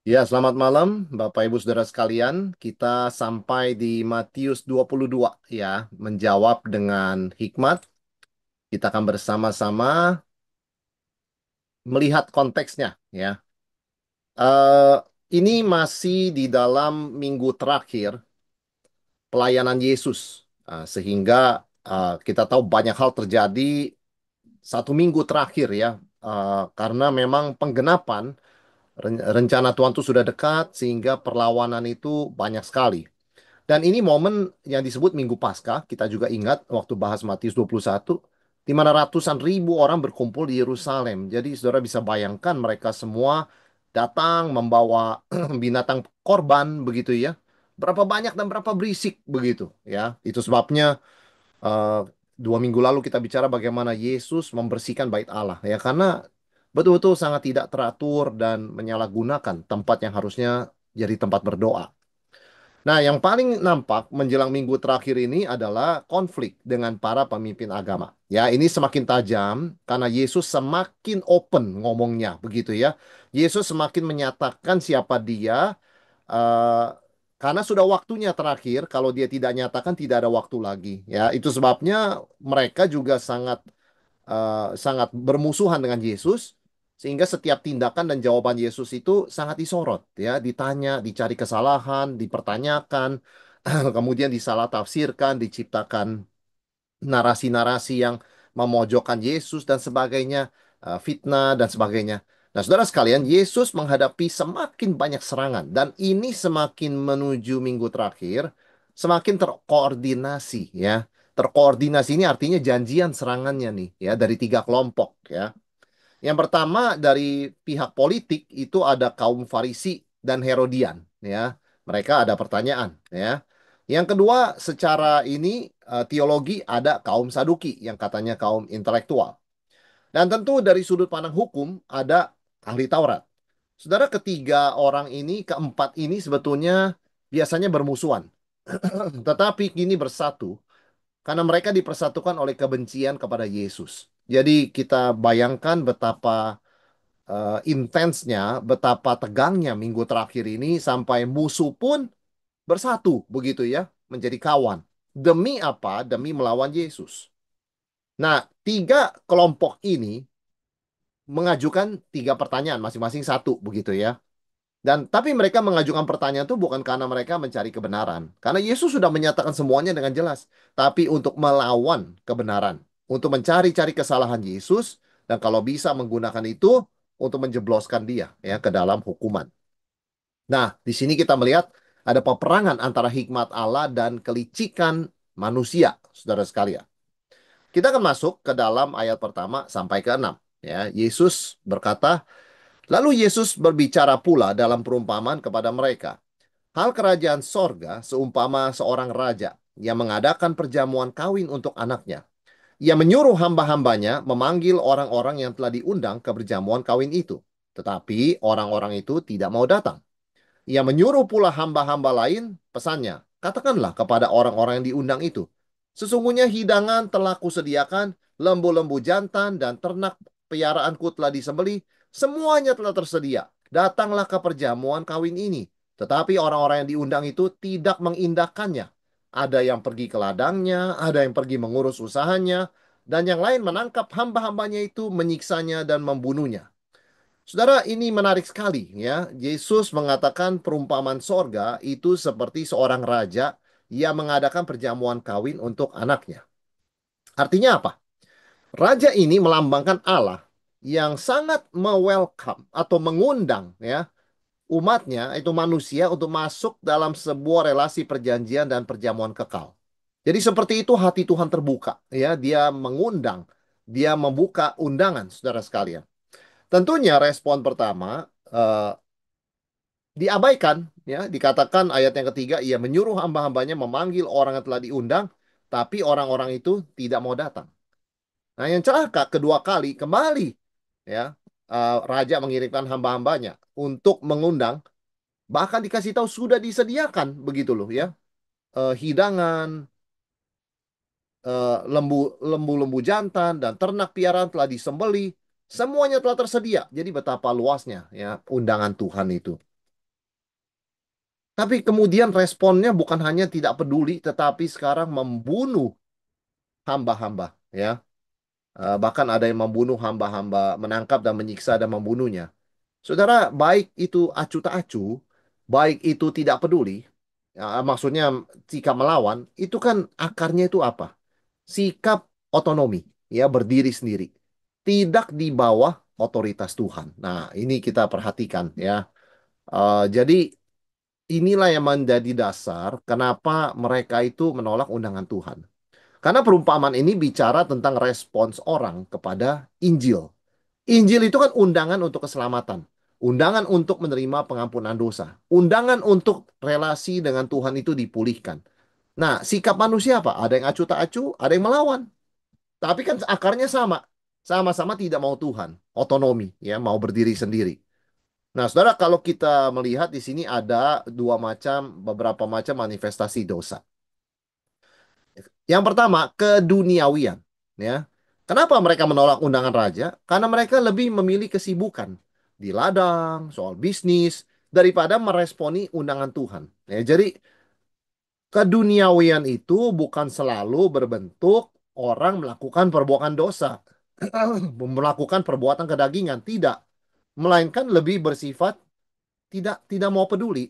Ya, selamat malam Bapak Ibu Saudara sekalian. Kita sampai di Matius 22 ya, menjawab dengan hikmat. Kita akan bersama-sama melihat konteksnya ya. Eh, ini masih di dalam minggu terakhir pelayanan Yesus. Sehingga kita tahu banyak hal terjadi satu minggu terakhir ya. Karena memang penggenapan rencana Tuhan itu sudah dekat sehingga perlawanan itu banyak sekali. Dan ini momen yang disebut Minggu Paskah. Kita juga ingat waktu bahas Matius 21, di mana ratusan ribu orang berkumpul di Yerusalem. Jadi saudara bisa bayangkan mereka semua datang membawa binatang korban begitu ya. Berapa banyak dan berapa berisik begitu ya. Itu sebabnya eh, 2 minggu lalu kita bicara bagaimana Yesus membersihkan bait Allah ya. Karena betul-betul sangat tidak teratur dan menyalahgunakan tempat yang harusnya jadi tempat berdoa. Nah, yang paling nampak menjelang minggu terakhir ini adalah konflik dengan para pemimpin agama. Ya, ini semakin tajam karena Yesus semakin open ngomongnya, begitu ya. Yesus semakin menyatakan siapa dia, eh, karena sudah waktunya terakhir. Kalau dia tidak nyatakan, tidak ada waktu lagi. Ya, itu sebabnya mereka juga sangat bermusuhan dengan Yesus, sehingga setiap tindakan dan jawaban Yesus itu sangat disorot, ya, ditanya, dicari kesalahan, dipertanyakan, kemudian disalah tafsirkan, diciptakan narasi-narasi yang memojokkan Yesus dan sebagainya, fitnah dan sebagainya. Nah, saudara sekalian, Yesus menghadapi semakin banyak serangan dan ini semakin menuju minggu terakhir, semakin terkoordinasi ya. Terkoordinasi ini artinya janjian serangannya nih ya dari tiga kelompok ya. Yang pertama dari pihak politik itu ada kaum Farisi dan Herodian ya. Mereka ada pertanyaan ya. Yang kedua secara ini teologi ada kaum Saduki yang katanya kaum intelektual. Dan tentu dari sudut pandang hukum ada ahli Taurat. Saudara, ketiga orang ini, keempat ini sebetulnya biasanya bermusuhan. Tetapi kini bersatu karena mereka dipersatukan oleh kebencian kepada Yesus. Jadi kita bayangkan betapa intensnya, betapa tegangnya minggu terakhir ini sampai musuh pun bersatu begitu ya, menjadi kawan. Demi apa? Demi melawan Yesus. Nah, tiga kelompok ini mengajukan tiga pertanyaan, masing-masing satu begitu ya. Dan tapi mereka mengajukan pertanyaan itu bukan karena mereka mencari kebenaran, karena Yesus sudah menyatakan semuanya dengan jelas, tapi untuk melawan kebenaran, untuk mencari-cari kesalahan Yesus dan kalau bisa menggunakan itu untuk menjebloskan dia ya ke dalam hukuman. Nah, di sini kita melihat ada peperangan antara hikmat Allah dan kelicikan manusia, saudara sekalian. Kita akan masuk ke dalam ayat pertama sampai ke 6. Ya, Yesus berkata, lalu Yesus berbicara pula dalam perumpamaan kepada mereka. Hal kerajaan sorga seumpama seorang raja yang mengadakan perjamuan kawin untuk anaknya. Ia menyuruh hamba-hambanya memanggil orang-orang yang telah diundang ke perjamuan kawin itu. Tetapi orang-orang itu tidak mau datang. Ia menyuruh pula hamba-hamba lain, pesannya, katakanlah kepada orang-orang yang diundang itu, sesungguhnya hidangan telah kusediakan, lembu-lembu jantan dan ternak piaraanku telah disembelih, semuanya telah tersedia. Datanglah ke perjamuan kawin ini. Tetapi orang-orang yang diundang itu tidak mengindahkannya. Ada yang pergi ke ladangnya, ada yang pergi mengurus usahanya, dan yang lain menangkap hamba-hambanya itu, menyiksanya dan membunuhnya. Saudara, ini menarik sekali ya. Yesus mengatakan perumpamaan sorga itu seperti seorang raja yang mengadakan perjamuan kawin untuk anaknya. Artinya apa? Raja ini melambangkan Allah yang sangat me-welcome atau mengundang ya umatnya itu manusia untuk masuk dalam sebuah relasi perjanjian dan perjamuan kekal. Jadi seperti itu hati Tuhan terbuka ya, dia mengundang, dia membuka undangan saudara sekalian. Tentunya respon pertama diabaikan ya, dikatakan ayat yang ketiga ia menyuruh hamba-hambanya memanggil orang yang telah diundang tapi orang-orang itu tidak mau datang. Nah, yang celaka kedua kali kembali ya, raja mengirimkan hamba-hambanya untuk mengundang, bahkan dikasih tahu sudah disediakan begitu loh ya, hidangan, lembu-lembu jantan dan ternak piaraan telah disembeli, semuanya telah tersedia. Jadi betapa luasnya ya undangan Tuhan itu. Tapi kemudian responnya bukan hanya tidak peduli, tetapi sekarang membunuh hamba-hamba, ya. Bahkan ada yang membunuh hamba-hamba, menangkap dan menyiksa dan membunuhnya. Saudara, baik itu acu tak acu, baik itu tidak peduli, ya, maksudnya sikap melawan, itu kan akarnya itu apa? Sikap otonomi, ya, berdiri sendiri, tidak di bawah otoritas Tuhan. Nah, ini kita perhatikan, ya. Jadi inilah yang menjadi dasar kenapa mereka itu menolak undangan Tuhan. Karena perumpamaan ini bicara tentang respons orang kepada Injil. Injil itu kan undangan untuk keselamatan, undangan untuk menerima pengampunan dosa, undangan untuk relasi dengan Tuhan itu dipulihkan. Nah, sikap manusia apa? Ada yang acu tak acu, ada yang melawan. Tapi kan akarnya sama. Sama-sama tidak mau Tuhan, otonomi, ya, mau berdiri sendiri. Nah, saudara, kalau kita melihat di sini ada beberapa macam manifestasi dosa. Yang pertama, keduniawian. Ya. Kenapa mereka menolak undangan raja? Karena mereka lebih memilih kesibukan di ladang, soal bisnis, daripada meresponi undangan Tuhan. Ya, jadi, keduniawian itu bukan selalu berbentuk orang melakukan perbuatan dosa, melakukan perbuatan kedagingan, tidak. Melainkan lebih bersifat tidak mau peduli,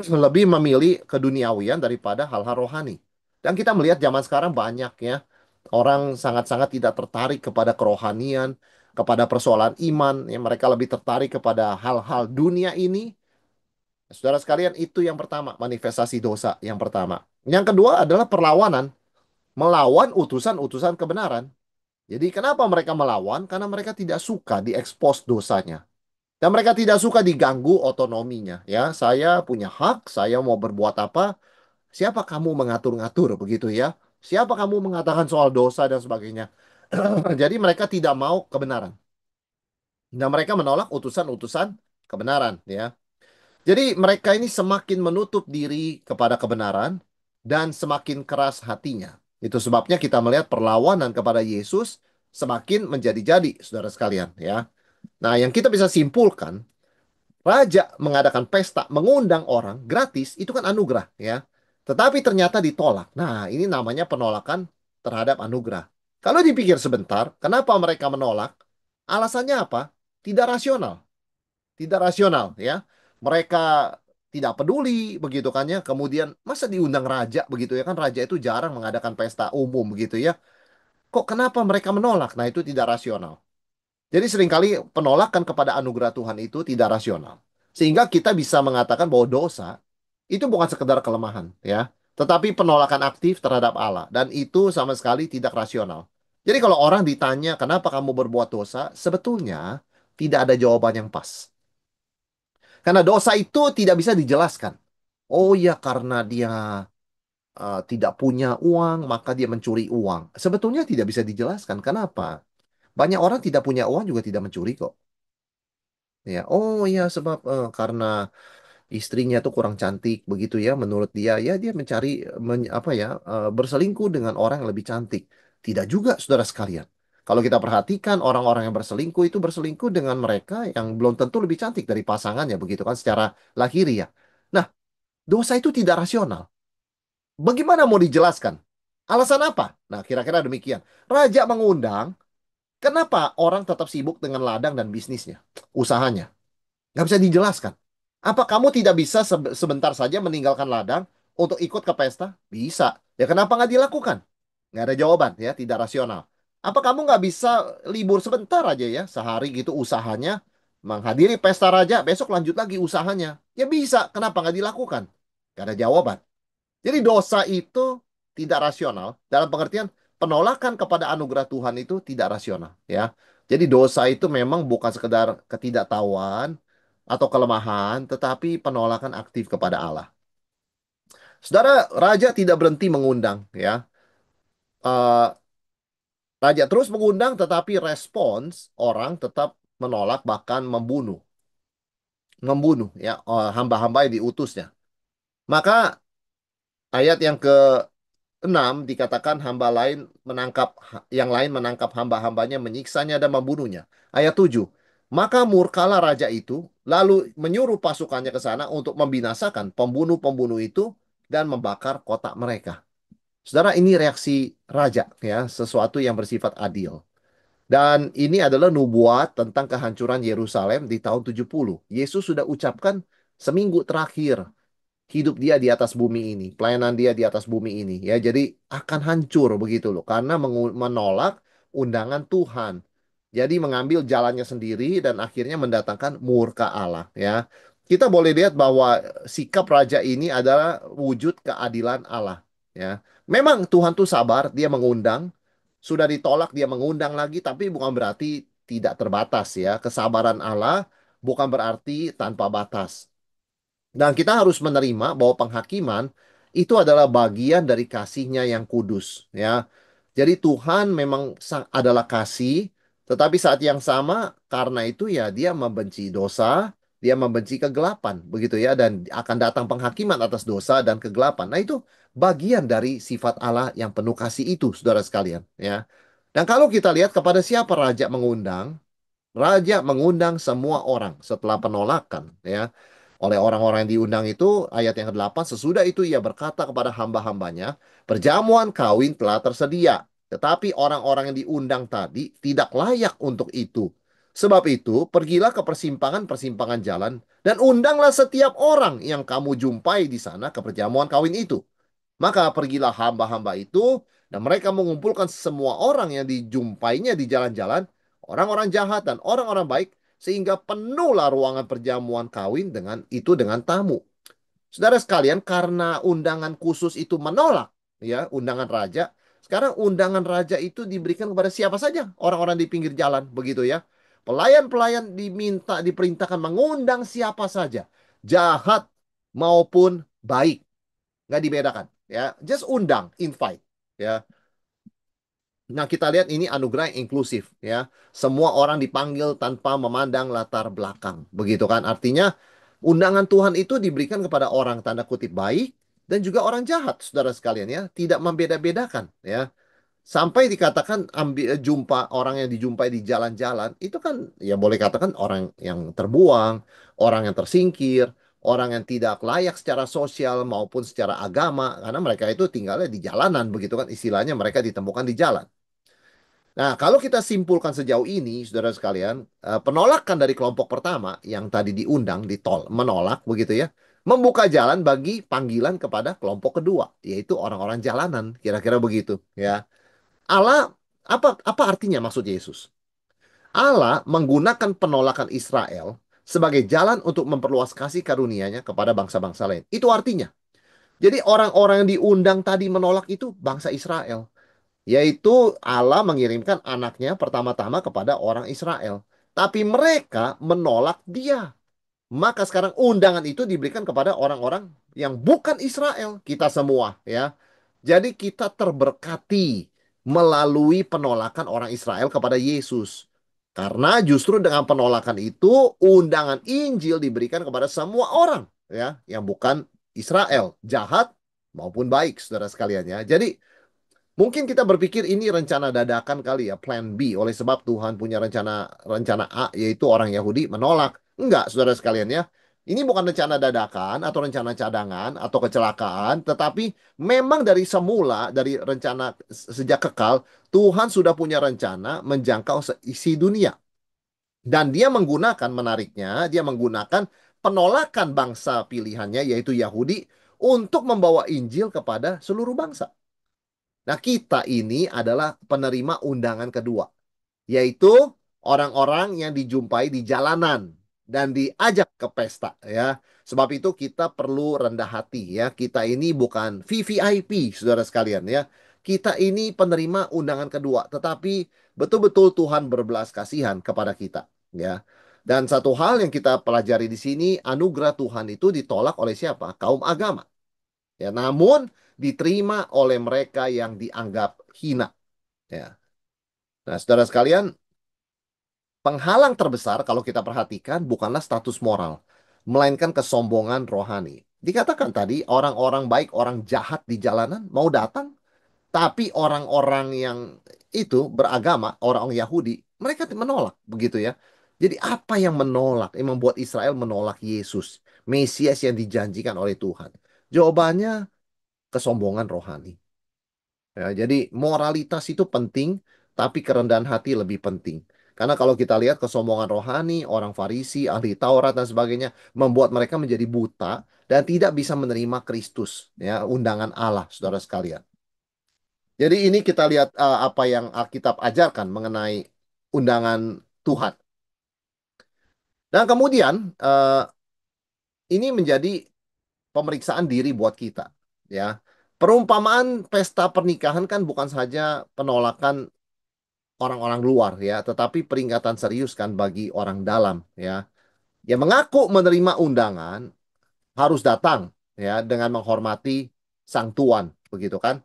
lebih memilih keduniawian daripada hal-hal rohani. Dan kita melihat zaman sekarang banyak, ya, orang sangat-sangat tidak tertarik kepada kerohanian, kepada persoalan iman, yang mereka lebih tertarik kepada hal-hal dunia ini. Saudara sekalian, itu yang pertama, manifestasi dosa yang pertama. Yang kedua adalah perlawanan, melawan utusan-utusan kebenaran. Jadi kenapa mereka melawan? Karena mereka tidak suka diekspos dosanya. Dan mereka tidak suka diganggu otonominya. Ya, saya punya hak, saya mau berbuat apa. Siapa kamu mengatur-ngatur begitu, ya? Siapa kamu mengatakan soal dosa dan sebagainya? Jadi mereka tidak mau kebenaran. Dan mereka menolak utusan-utusan kebenaran, ya. Jadi mereka ini semakin menutup diri kepada kebenaran dan semakin keras hatinya. Itu sebabnya kita melihat perlawanan kepada Yesus semakin menjadi-jadi, saudara sekalian, ya. Nah, yang kita bisa simpulkan, raja mengadakan pesta, mengundang orang gratis, itu kan anugerah, ya. Tetapi ternyata ditolak. Nah, ini namanya penolakan terhadap anugerah. Kalau dipikir sebentar, kenapa mereka menolak? Alasannya apa? Tidak rasional. Tidak rasional, ya. Mereka tidak peduli, begitu kan, ya. Kemudian, masa diundang raja, begitu ya kan. Raja itu jarang mengadakan pesta umum, begitu ya. Kok kenapa mereka menolak? Nah, itu tidak rasional. Jadi seringkali penolakan kepada anugerah Tuhan itu tidak rasional. Sehingga kita bisa mengatakan bahwa dosa itu bukan sekedar kelemahan, ya, tetapi penolakan aktif terhadap Allah, dan itu sama sekali tidak rasional. Jadi kalau orang ditanya kenapa kamu berbuat dosa, sebetulnya tidak ada jawaban yang pas. Karena dosa itu tidak bisa dijelaskan. Oh ya, karena dia tidak punya uang, maka dia mencuri uang. Sebetulnya tidak bisa dijelaskan. Kenapa? Banyak orang tidak punya uang juga tidak mencuri kok. Ya, oh ya, sebab karena istrinya tuh kurang cantik begitu ya, menurut dia, ya, dia mencari apa ya, berselingkuh dengan orang yang lebih cantik. Tidak juga, saudara sekalian. Kalau kita perhatikan, orang-orang yang berselingkuh dengan mereka yang belum tentu lebih cantik dari pasangannya, begitu kan, secara lahiriah. Nah, dosa itu tidak rasional. Bagaimana mau dijelaskan? Alasan apa? Nah, kira-kira demikian. Raja mengundang, kenapa orang tetap sibuk dengan ladang dan bisnisnya, usahanya? Nggak bisa dijelaskan. Apa kamu tidak bisa sebentar saja meninggalkan ladang untuk ikut ke pesta? Bisa. Ya kenapa nggak dilakukan? Nggak ada jawaban, ya, tidak rasional. Apa kamu nggak bisa libur sebentar aja, ya, sehari gitu usahanya, menghadiri pesta raja, besok lanjut lagi usahanya? Ya bisa. Kenapa nggak dilakukan? Nggak ada jawaban. Jadi dosa itu tidak rasional dalam pengertian penolakan kepada anugerah Tuhan itu tidak rasional, ya. Jadi dosa itu memang bukan sekedar ketidaktahuan atau kelemahan, tetapi penolakan aktif kepada Allah. Saudara, raja tidak berhenti mengundang, ya. Eh, Raja terus mengundang, tetapi respons orang tetap menolak, bahkan membunuh, ya, hamba-hamba yang diutusnya. Maka ayat yang ke-6 dikatakan yang lain menangkap hamba-hambanya, menyiksanya dan membunuhnya. Ayat 7. Maka murkalah raja itu, lalu menyuruh pasukannya ke sana untuk membinasakan pembunuh-pembunuh itu dan membakar kota mereka. Saudara, ini reaksi raja ya, sesuatu yang bersifat adil. Dan ini adalah nubuat tentang kehancuran Yerusalem di tahun 70. Yesus sudah ucapkan seminggu terakhir hidup dia di atas bumi ini, pelayanan dia di atas bumi ini ya. Jadi akan hancur begitu loh karena menolak undangan Tuhan. Jadi mengambil jalannya sendiri dan akhirnya mendatangkan murka Allah ya. Kita boleh lihat bahwa sikap raja ini adalah wujud keadilan Allah ya. Memang Tuhan tuh sabar, dia mengundang, sudah ditolak dia mengundang lagi tapi bukan berarti tidak terbatas ya. Kesabaran Allah bukan berarti tanpa batas. Dan kita harus menerima bahwa penghakiman itu adalah bagian dari kasihnya yang kudus, ya. Jadi Tuhan memang adalah kasih, tetapi saat yang sama karena itu ya dia membenci dosa, dia membenci kegelapan, begitu ya, dan akan datang penghakiman atas dosa dan kegelapan. Nah itu bagian dari sifat Allah yang penuh kasih itu, saudara sekalian, ya. Dan kalau kita lihat kepada siapa raja mengundang, raja mengundang semua orang setelah penolakan ya oleh orang-orang yang diundang itu ayat yang ke-8 sesudah itu ia berkata kepada hamba-hambanya perjamuan kawin telah tersedia tetapi orang-orang yang diundang tadi tidak layak untuk itu sebab itu pergilah ke persimpangan-persimpangan jalan dan undanglah setiap orang yang kamu jumpai di sana ke perjamuan kawin itu maka pergilah hamba-hamba itu dan mereka mengumpulkan semua orang yang dijumpainya di jalan-jalan, orang-orang jahat dan orang-orang baik, sehingga penuhlah ruangan perjamuan kawin dengan tamu. Saudara sekalian, karena undangan khusus itu menolak, ya undangan raja. Sekarang undangan raja itu diberikan kepada siapa saja, orang-orang di pinggir jalan, begitu ya. Pelayan-pelayan diperintahkan mengundang siapa saja, jahat maupun baik nggak dibedakan ya just undang invite ya. Nah kita lihat ini anugerah yang inklusif ya semua orang dipanggil tanpa memandang latar belakang begitu kan artinya undangan Tuhan itu diberikan kepada orang tanda kutip baik dan juga orang jahat saudara sekalian ya tidak membeda-bedakan ya sampai dikatakan jumpa orang yang dijumpai di jalan-jalan itu kan ya boleh katakan orang yang terbuang, orang yang tersingkir, orang yang tidak layak secara sosial maupun secara agama karena mereka itu tinggalnya di jalanan begitu kan istilahnya mereka ditemukan di jalan. Nah, kalau kita simpulkan sejauh ini, saudara sekalian, penolakan dari kelompok pertama yang tadi diundang, menolak begitu ya, membuka jalan bagi panggilan kepada kelompok kedua, yaitu orang-orang jalanan, kira-kira begitu ya. Allah apa artinya maksud Yesus? Allah menggunakan penolakan Israel sebagai jalan untuk memperluas kasih karunia-Nya kepada bangsa-bangsa lain. Itu artinya. Jadi orang-orang yang diundang tadi menolak itu bangsa Israel. Yaitu Allah mengirimkan anaknya pertama-tama kepada orang Israel. Tapi mereka menolak dia. Maka sekarang undangan itu diberikan kepada orang-orang yang bukan Israel, kita semua ya. Jadi kita terberkati melalui penolakan orang Israel kepada Yesus. Karena justru dengan penolakan itu undangan Injil diberikan kepada semua orang ya yang bukan Israel, jahat maupun baik saudara sekalian ya. Jadi mungkin kita berpikir ini rencana dadakan kali ya, plan B. Oleh sebab Tuhan punya rencana rencana A, yaitu orang Yahudi menolak. Enggak, saudara sekalian ya. Ini bukan rencana dadakan atau rencana cadangan atau kecelakaan, tetapi memang dari semula, dari rencana sejak kekal, Tuhan sudah punya rencana menjangkau seisi dunia. Dan dia menggunakan, menariknya, dia menggunakan penolakan bangsa pilihannya, yaitu Yahudi, untuk membawa Injil kepada seluruh bangsa. Nah, kita ini adalah penerima undangan kedua, yaitu orang-orang yang dijumpai di jalanan dan diajak ke pesta ya. Sebab itu kita perlu rendah hati ya. Kita ini bukan VVIP, saudara sekalian ya. Kita ini penerima undangan kedua, tetapi betul-betul Tuhan berbelas kasihan kepada kita ya. Dan satu hal yang kita pelajari di sini, anugerah Tuhan itu ditolak oleh siapa? Kaum agama. Ya, namun diterima oleh mereka yang dianggap hina. Ya. Nah, saudara sekalian, penghalang terbesar kalau kita perhatikan bukanlah status moral, melainkan kesombongan rohani. Dikatakan tadi, orang-orang baik, orang jahat di jalanan mau datang, tapi orang-orang yang itu beragama, orang Yahudi, mereka menolak, begitu ya. Jadi apa yang menolak, yang membuat Israel menolak Yesus, Mesias yang dijanjikan oleh Tuhan? Jawabannya kesombongan rohani. Ya, jadi moralitas itu penting, tapi kerendahan hati lebih penting. Karena kalau kita lihat kesombongan rohani, orang Farisi, ahli Taurat dan sebagainya, membuat mereka menjadi buta dan tidak bisa menerima Kristus, ya, undangan Allah, saudara sekalian. Jadi ini kita lihat apa yang Alkitab ajarkan mengenai undangan Tuhan. Dan kemudian ini menjadi pemeriksaan diri buat kita, ya. Perumpamaan pesta pernikahan kan bukan saja penolakan orang-orang luar, ya, tetapi peringatan serius kan bagi orang dalam, ya. Yang mengaku menerima undangan harus datang, ya, dengan menghormati sang tuan, begitu kan?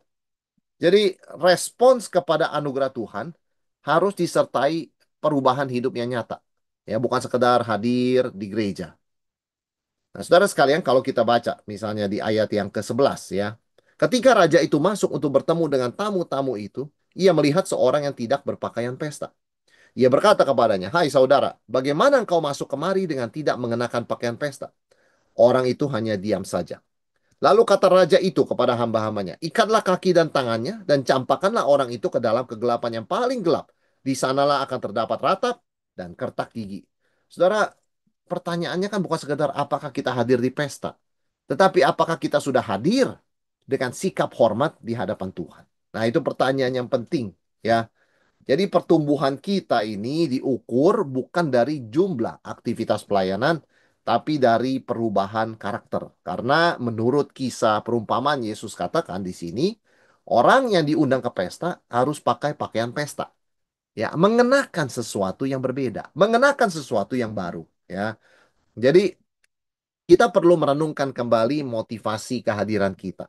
Jadi respons kepada anugerah Tuhan harus disertai perubahan hidup yang nyata. Ya, bukan sekedar hadir di gereja. Nah, saudara sekalian, kalau kita baca misalnya di ayat yang ke-11 ya. Ketika raja itu masuk untuk bertemu dengan tamu-tamu itu, ia melihat seorang yang tidak berpakaian pesta. Ia berkata kepadanya, "Hai saudara, bagaimana engkau masuk kemari dengan tidak mengenakan pakaian pesta?" Orang itu hanya diam saja. Lalu kata raja itu kepada hamba-hambanya, "Ikatlah kaki dan tangannya dan campakkanlah orang itu ke dalam kegelapan yang paling gelap. Di sanalah akan terdapat ratap dan kertak gigi." Saudara, pertanyaannya kan bukan sekedar apakah kita hadir di pesta, tetapi apakah kita sudah hadir dengan sikap hormat di hadapan Tuhan. Nah, itu pertanyaan yang penting, ya. Jadi pertumbuhan kita ini diukur bukan dari jumlah aktivitas pelayanan, tapi dari perubahan karakter. Karena menurut kisah perumpamaan Yesus katakan di sini, orang yang diundang ke pesta harus pakai pakaian pesta. Ya, mengenakan sesuatu yang berbeda, mengenakan sesuatu yang baru. Ya, jadi kita perlu merenungkan kembali motivasi kehadiran kita.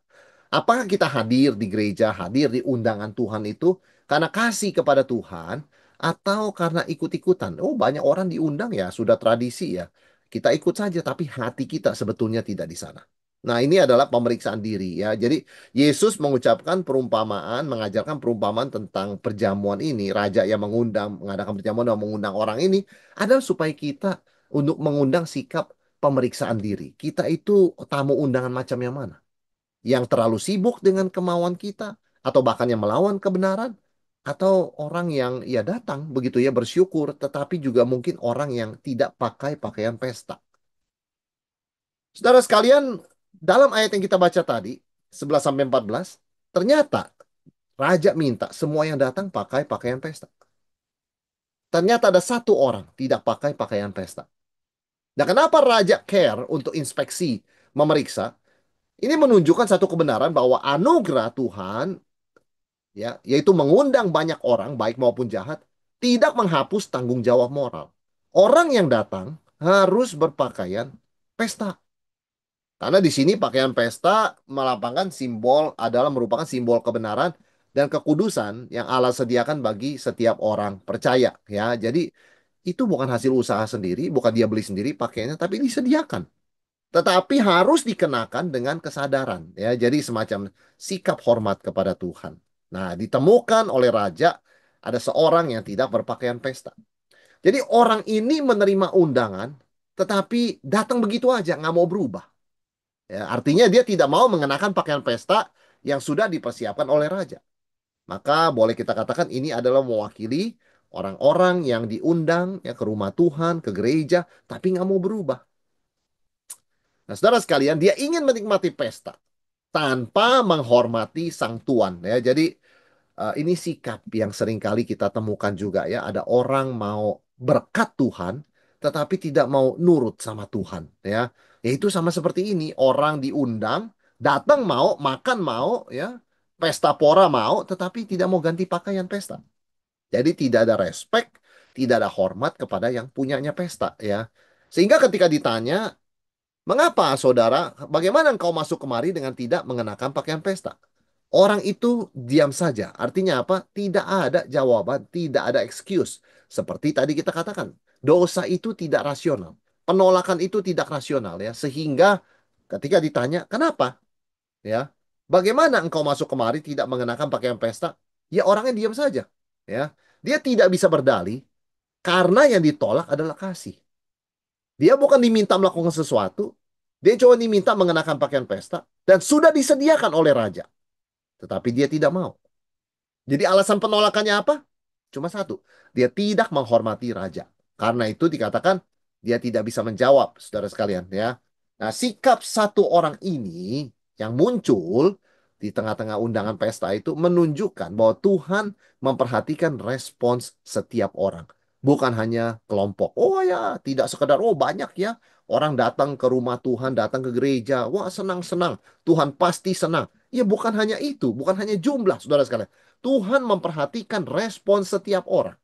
Apakah kita hadir di gereja, hadir di undangan Tuhan itu karena kasih kepada Tuhan atau karena ikut-ikutan? Oh, banyak orang diundang ya, sudah tradisi ya. Kita ikut saja, tapi hati kita sebetulnya tidak di sana. Nah, ini adalah pemeriksaan diri ya. Jadi, Yesus mengucapkan perumpamaan, mengajarkan perumpamaan tentang perjamuan ini. Raja yang mengadakan perjamuan dan mengundang orang ini adalah supaya kita untuk mengundang sikap pemeriksaan diri. Kita itu tamu undangan macam yang mana? Yang terlalu sibuk dengan kemauan kita, atau bahkan yang melawan kebenaran, atau orang yang ya datang begitu ya bersyukur, tetapi juga mungkin orang yang tidak pakai pakaian pesta. Saudara sekalian, dalam ayat yang kita baca tadi, 11 sampai 14, ternyata raja minta semua yang datang pakai pakaian pesta. Ternyata ada satu orang tidak pakai pakaian pesta. Nah, kenapa raja care untuk inspeksi, memeriksa? Ini menunjukkan satu kebenaran bahwa anugerah Tuhan ya, yaitu mengundang banyak orang baik maupun jahat, tidak menghapus tanggung jawab moral. Orang yang datang harus berpakaian pesta. Karena di sini pakaian pesta melambangkan simbol adalah merupakan simbol kebenaran dan kekudusan yang Allah sediakan bagi setiap orang percaya ya. Jadi itu bukan hasil usaha sendiri, bukan dia beli sendiri pakaiannya, tapi disediakan. Tetapi harus dikenakan dengan kesadaran ya. Jadi semacam sikap hormat kepada Tuhan. Nah, ditemukan oleh raja ada seorang yang tidak berpakaian pesta. Jadi orang ini menerima undangan tetapi datang begitu aja, nggak mau berubah. Ya, artinya dia tidak mau mengenakan pakaian pesta yang sudah dipersiapkan oleh raja. Maka boleh kita katakan ini adalah mewakili orang-orang yang diundang ya ke rumah Tuhan, ke gereja, tapi nggak mau berubah. Nah, saudara sekalian, dia ingin menikmati pesta tanpa menghormati sang tuan ya. Jadi ini sikap yang seringkali kita temukan juga ya. Ada orang mau berkat Tuhan tetapi tidak mau nurut sama Tuhan ya. Yaitu sama seperti ini, orang diundang, datang mau, makan mau ya. Pesta pora mau tetapi tidak mau ganti pakaian pesta. Jadi tidak ada respect, tidak ada hormat kepada yang punyanya pesta ya. Sehingga ketika ditanya, "Mengapa, saudara? Bagaimana engkau masuk kemari dengan tidak mengenakan pakaian pesta?" Orang itu diam saja. Artinya apa? Tidak ada jawaban, tidak ada excuse. Seperti tadi kita katakan, dosa itu tidak rasional. Penolakan itu tidak rasional ya. Sehingga ketika ditanya, "Kenapa?" Ya. "Bagaimana engkau masuk kemari tidak mengenakan pakaian pesta?" Ya orangnya diam saja. Ya. Dia tidak bisa berdalih Karena yang ditolak adalah kasih. Dia bukan diminta melakukan sesuatu, dia cuma diminta mengenakan pakaian pesta dan sudah disediakan oleh raja. Tetapi dia tidak mau. Jadi alasan penolakannya apa? Cuma satu, dia tidak menghormati raja. Karena itu dikatakan dia tidak bisa menjawab, saudara sekalian ya. Nah, sikap satu orang ini yang muncul di tengah-tengah undangan pesta itu menunjukkan bahwa Tuhan memperhatikan respons setiap orang. Bukan hanya kelompok. Oh ya, tidak sekedar, oh banyak ya. Orang datang ke rumah Tuhan, datang ke gereja. Wah, senang-senang. Tuhan pasti senang. Ya, bukan hanya itu. Bukan hanya jumlah, saudara sekalian. Tuhan memperhatikan respon setiap orang.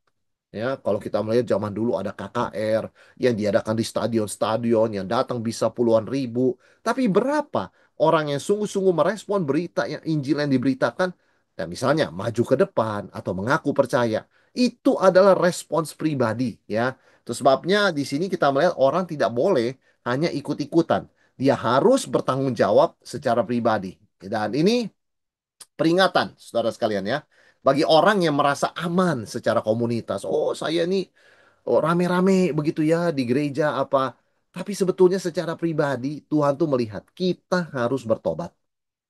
Ya, kalau kita melihat zaman dulu ada KKR yang diadakan di stadion-stadion yang datang bisa puluhan ribu. Tapi berapa orang yang sungguh-sungguh merespon berita yang Injil yang diberitakan dan misalnya maju ke depan atau mengaku percaya. Itu adalah respons pribadi ya. Itu sebabnya di sini kita melihat orang tidak boleh hanya ikut-ikutan. Dia harus bertanggung jawab secara pribadi. Dan ini peringatan, saudara sekalian ya. Bagi orang yang merasa aman secara komunitas. Oh, saya nih oh, rame-rame begitu ya di gereja apa. Tapi sebetulnya secara pribadi Tuhan tuh melihat kita harus bertobat.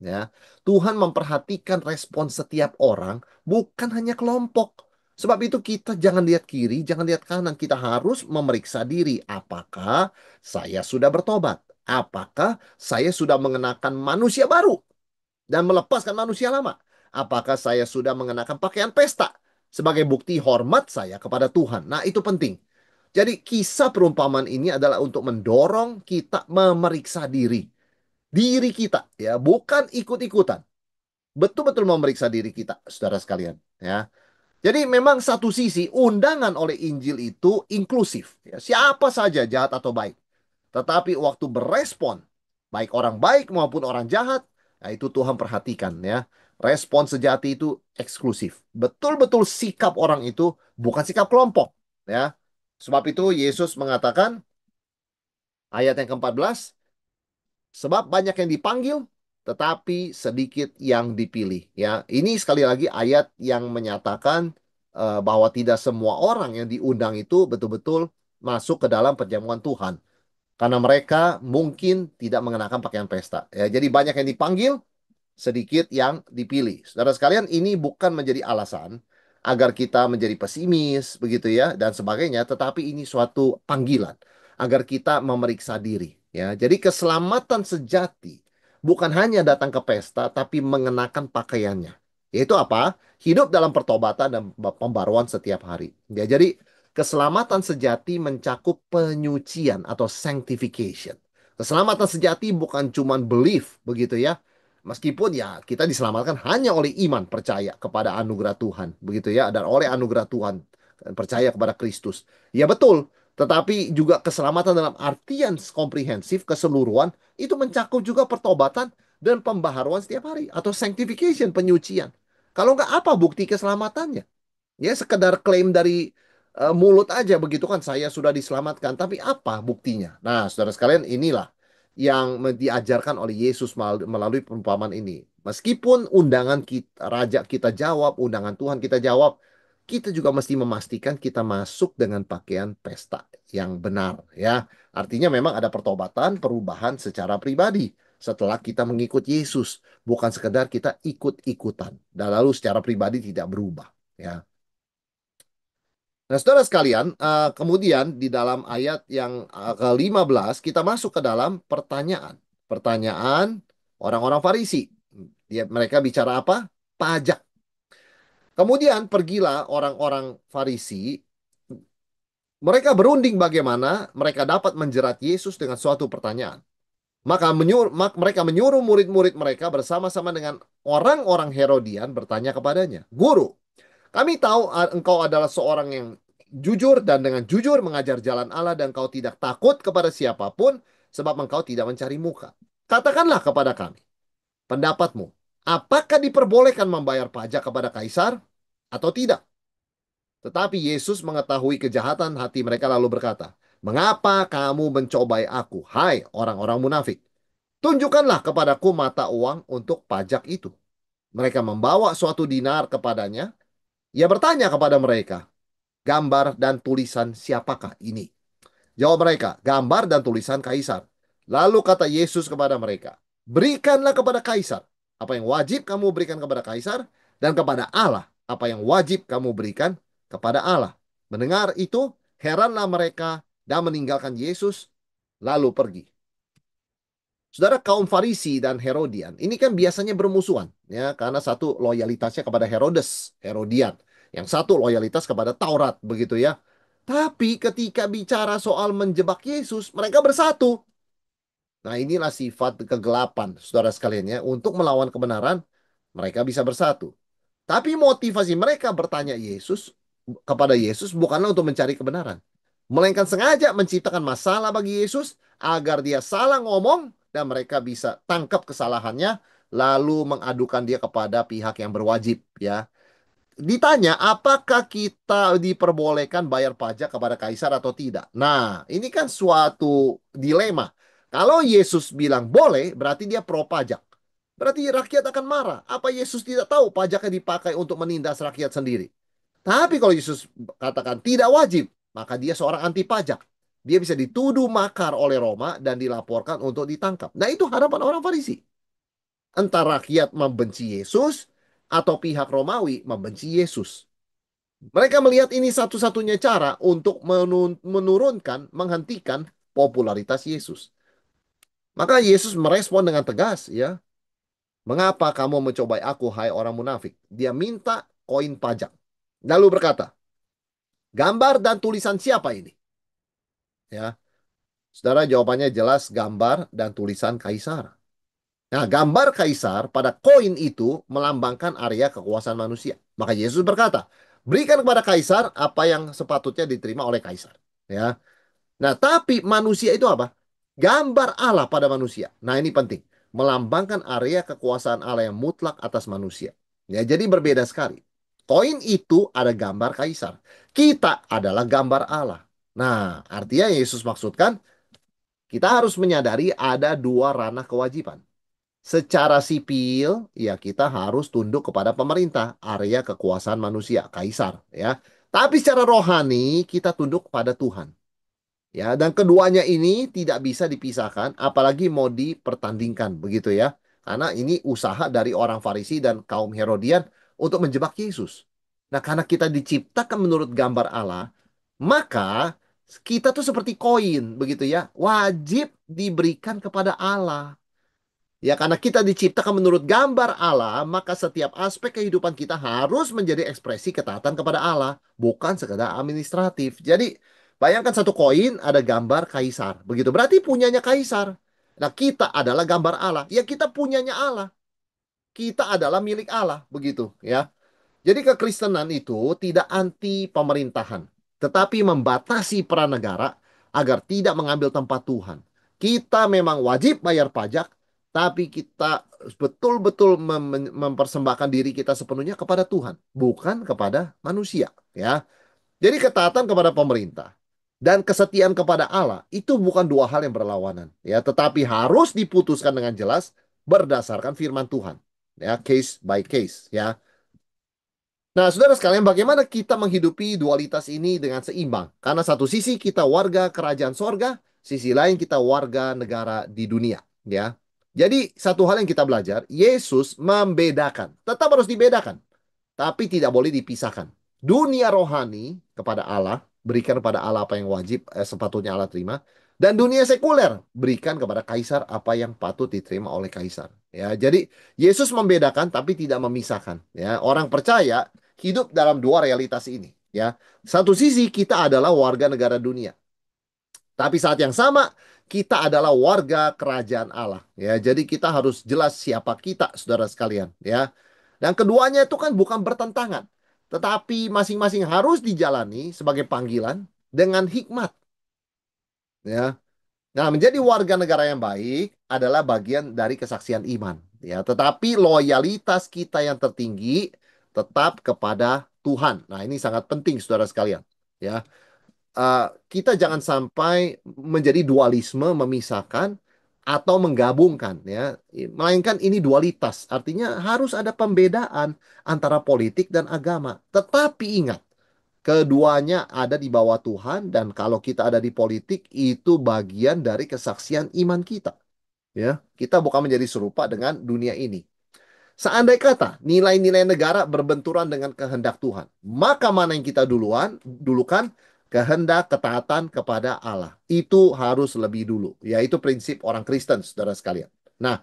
Ya, Tuhan memperhatikan respon setiap orang, bukan hanya kelompok. Sebab itu kita jangan lihat kiri, jangan lihat kanan. Kita harus memeriksa diri. Apakah saya sudah bertobat? Apakah saya sudah mengenakan manusia baru? Dan melepaskan manusia lama. Apakah saya sudah mengenakan pakaian pesta sebagai bukti hormat saya kepada Tuhan? Nah, itu penting. Jadi kisah perumpamaan ini adalah untuk mendorong kita memeriksa diri. Diri kita ya, bukan ikut-ikutan. Betul-betul memeriksa diri kita, saudara sekalian, ya. Jadi memang satu sisi undangan oleh Injil itu inklusif, ya. Siapa saja jahat atau baik. Tetapi waktu berespon, baik orang baik maupun orang jahat, nah itu Tuhan perhatikan ya. Respon sejati itu eksklusif. Betul-betul sikap orang itu bukan sikap kelompok ya. Sebab itu Yesus mengatakan ayat yang ke-14, sebab banyak yang dipanggil tetapi sedikit yang dipilih ya. Ini sekali lagi ayat yang menyatakan bahwa tidak semua orang yang diundang itu betul-betul masuk ke dalam perjamuan Tuhan karena mereka mungkin tidak mengenakan pakaian pesta. Ya, jadi banyak yang dipanggil, sedikit yang dipilih. Saudara sekalian, ini bukan menjadi alasan agar kita menjadi pesimis, begitu ya, dan sebagainya, tetapi ini suatu panggilan agar kita memeriksa diri. Ya, jadi keselamatan sejati bukan hanya datang ke pesta, tapi mengenakan pakaiannya. Yaitu apa? Hidup dalam pertobatan dan pembaruan setiap hari. Ya, jadi keselamatan sejati mencakup penyucian atau sanctification. Keselamatan sejati bukan cuma belief, begitu ya. Meskipun ya kita diselamatkan hanya oleh iman percaya kepada anugerah Tuhan, begitu ya, dan oleh anugerah Tuhan percaya kepada Kristus. Ya betul, tetapi juga keselamatan dalam artian komprehensif keseluruhan itu mencakup juga pertobatan dan pembaharuan setiap hari atau sanctification, penyucian. Kalau nggak apa bukti keselamatannya? Ya sekedar klaim dari mulut aja begitu kan saya sudah diselamatkan. Tapi apa buktinya? Nah, saudara sekalian inilah yang diajarkan oleh Yesus melalui perumpamaan ini. Meskipun undangan kita, raja kita jawab, undangan Tuhan kita jawab, kita juga mesti memastikan kita masuk dengan pakaian pesta yang benar ya. Artinya memang ada pertobatan, perubahan secara pribadi setelah kita mengikut Yesus, bukan sekedar kita ikut-ikutan dan lalu secara pribadi tidak berubah ya. Nah, saudara sekalian, kemudian di dalam ayat yang ke-15 kita masuk ke dalam pertanyaan. Pertanyaan orang-orang Farisi. Mereka bicara apa? Pajak. Kemudian pergilah orang-orang Farisi. Mereka berunding bagaimana mereka dapat menjerat Yesus dengan suatu pertanyaan. Mereka menyuruh murid-murid mereka bersama-sama dengan orang-orang Herodian bertanya kepadanya, Guru, kami tahu engkau adalah seorang yang jujur dan dengan jujur mengajar jalan Allah dan engkau tidak takut kepada siapapun sebab engkau tidak mencari muka. Katakanlah kepada kami, pendapatmu, apakah diperbolehkan membayar pajak kepada kaisar atau tidak? Tetapi Yesus mengetahui kejahatan hati mereka lalu berkata, mengapa kamu mencobai aku, hai orang-orang munafik? Tunjukkanlah kepadaku mata uang untuk pajak itu. Mereka membawa suatu dinar kepadanya. Ia bertanya kepada mereka, Gambar dan tulisan siapakah ini? Jawab mereka, gambar dan tulisan kaisar. Lalu kata Yesus kepada mereka, berikanlah kepada kaisar apa yang wajib kamu berikan kepada kaisar, dan kepada Allah apa yang wajib kamu berikan kepada Allah. Mendengar itu, heranlah mereka dan meninggalkan Yesus lalu pergi. Saudara, kaum Farisi dan Herodian ini kan biasanya bermusuhan ya, karena satu loyalitasnya kepada Herodes, Herodian, yang satu loyalitas kepada Taurat begitu ya. Tapi ketika bicara soal menjebak Yesus, mereka bersatu. Nah, inilah sifat kegelapan, saudara sekalian ya. Untuk melawan kebenaran, mereka bisa bersatu. Tapi motivasi mereka bertanya kepada Yesus bukanlah untuk mencari kebenaran, melainkan sengaja menciptakan masalah bagi Yesus agar dia salah ngomong dan mereka bisa tangkap kesalahannya lalu mengadukan dia kepada pihak yang berwajib ya. Ditanya apakah kita diperbolehkan bayar pajak kepada kaisar atau tidak. Nah, ini kan suatu dilema. Kalau Yesus bilang boleh, berarti dia pro pajak. Berarti rakyat akan marah. Apa Yesus tidak tahu pajaknya dipakai untuk menindas rakyat sendiri? Tapi kalau Yesus katakan tidak wajib, maka dia seorang anti pajak. Dia bisa dituduh makar oleh Roma dan dilaporkan untuk ditangkap. Nah, itu harapan orang Farisi. Entah rakyat membenci Yesus atau pihak Romawi membenci Yesus. Mereka melihat ini satu-satunya cara untuk menurunkan, menghentikan popularitas Yesus. Maka Yesus merespon dengan tegas, ya. Mengapa kamu mencobai aku, hai orang munafik? Dia minta koin pajak. Lalu berkata, gambar dan tulisan siapa ini? Ya, saudara, jawabannya jelas, gambar dan tulisan kaisar. Nah, gambar kaisar pada koin itu melambangkan area kekuasaan manusia. Maka Yesus berkata, berikan kepada kaisar apa yang sepatutnya diterima oleh kaisar. Ya. Nah, tapi manusia itu apa? Gambar Allah pada manusia. Nah, ini penting. Melambangkan area kekuasaan Allah yang mutlak atas manusia. Ya, jadi berbeda sekali. Koin itu ada gambar kaisar. Kita adalah gambar Allah. Nah, artinya Yesus maksudkan kita harus menyadari ada dua ranah kewajiban. Secara sipil, ya kita harus tunduk kepada pemerintah, area kekuasaan manusia, kaisar, ya. Tapi secara rohani kita tunduk kepada Tuhan. Ya, dan keduanya ini tidak bisa dipisahkan, apalagi mau dipertandingkan begitu ya. Karena ini usaha dari orang Farisi dan kaum Herodian untuk menjebak Yesus. Nah, karena kita diciptakan menurut gambar Allah, maka kita tuh seperti koin begitu ya, wajib diberikan kepada Allah. Ya, karena kita diciptakan menurut gambar Allah, maka setiap aspek kehidupan kita harus menjadi ekspresi ketaatan kepada Allah, bukan sekedar administratif. Jadi, bayangkan satu koin ada gambar kaisar. Begitu, berarti punyanya kaisar. Nah, kita adalah gambar Allah. Ya, kita punyanya Allah. Kita adalah milik Allah, begitu ya. Jadi kekristenan itu tidak anti pemerintahan, tetapi membatasi peran negara agar tidak mengambil tempat Tuhan. Kita memang wajib bayar pajak, tapi kita betul-betul mempersembahkan diri kita sepenuhnya kepada Tuhan, bukan kepada manusia, ya. Jadi ketaatan kepada pemerintah dan kesetiaan kepada Allah itu bukan dua hal yang berlawanan, ya, tetapi harus diputuskan dengan jelas berdasarkan firman Tuhan, ya, case by case, ya. Nah, saudara sekalian, bagaimana kita menghidupi dualitas ini dengan seimbang? Karena satu sisi kita warga kerajaan sorga, sisi lain kita warga negara di dunia. Ya, jadi satu hal yang kita belajar, Yesus membedakan, tetap harus dibedakan, tapi tidak boleh dipisahkan. Dunia rohani kepada Allah, berikan kepada Allah apa yang wajib, sepatutnya Allah terima. Dan dunia sekuler, berikan kepada kaisar apa yang patut diterima oleh kaisar. Ya, jadi Yesus membedakan tapi tidak memisahkan. Ya, orang percaya hidup dalam dua realitas ini. Ya, satu sisi kita adalah warga negara dunia. Tapi saat yang sama, kita adalah warga kerajaan Allah. Ya, jadi kita harus jelas siapa kita, saudara sekalian. Ya, dan keduanya itu kan bukan bertentangan, tetapi masing-masing harus dijalani sebagai panggilan dengan hikmat. Ya, nah menjadi warga negara yang baik adalah bagian dari kesaksian iman. Ya, tetapi loyalitas kita yang tertinggi tetap kepada Tuhan. Nah, ini sangat penting, saudara sekalian. Ya, kita jangan sampai menjadi dualisme, memisahkan atau menggabungkan ya. Melainkan ini dualitas. Artinya harus ada pembedaan antara politik dan agama. Tetapi ingat, Keduanya ada di bawah Tuhan dan kalau kita ada di politik itu bagian dari kesaksian iman kita. Ya, kita bukan menjadi serupa dengan dunia ini. Seandai kata nilai-nilai negara berbenturan dengan kehendak Tuhan, maka mana yang kita dulukan? Kehendak ketaatan kepada Allah. Itu harus lebih dulu, yaitu prinsip orang Kristen, saudara sekalian. Nah,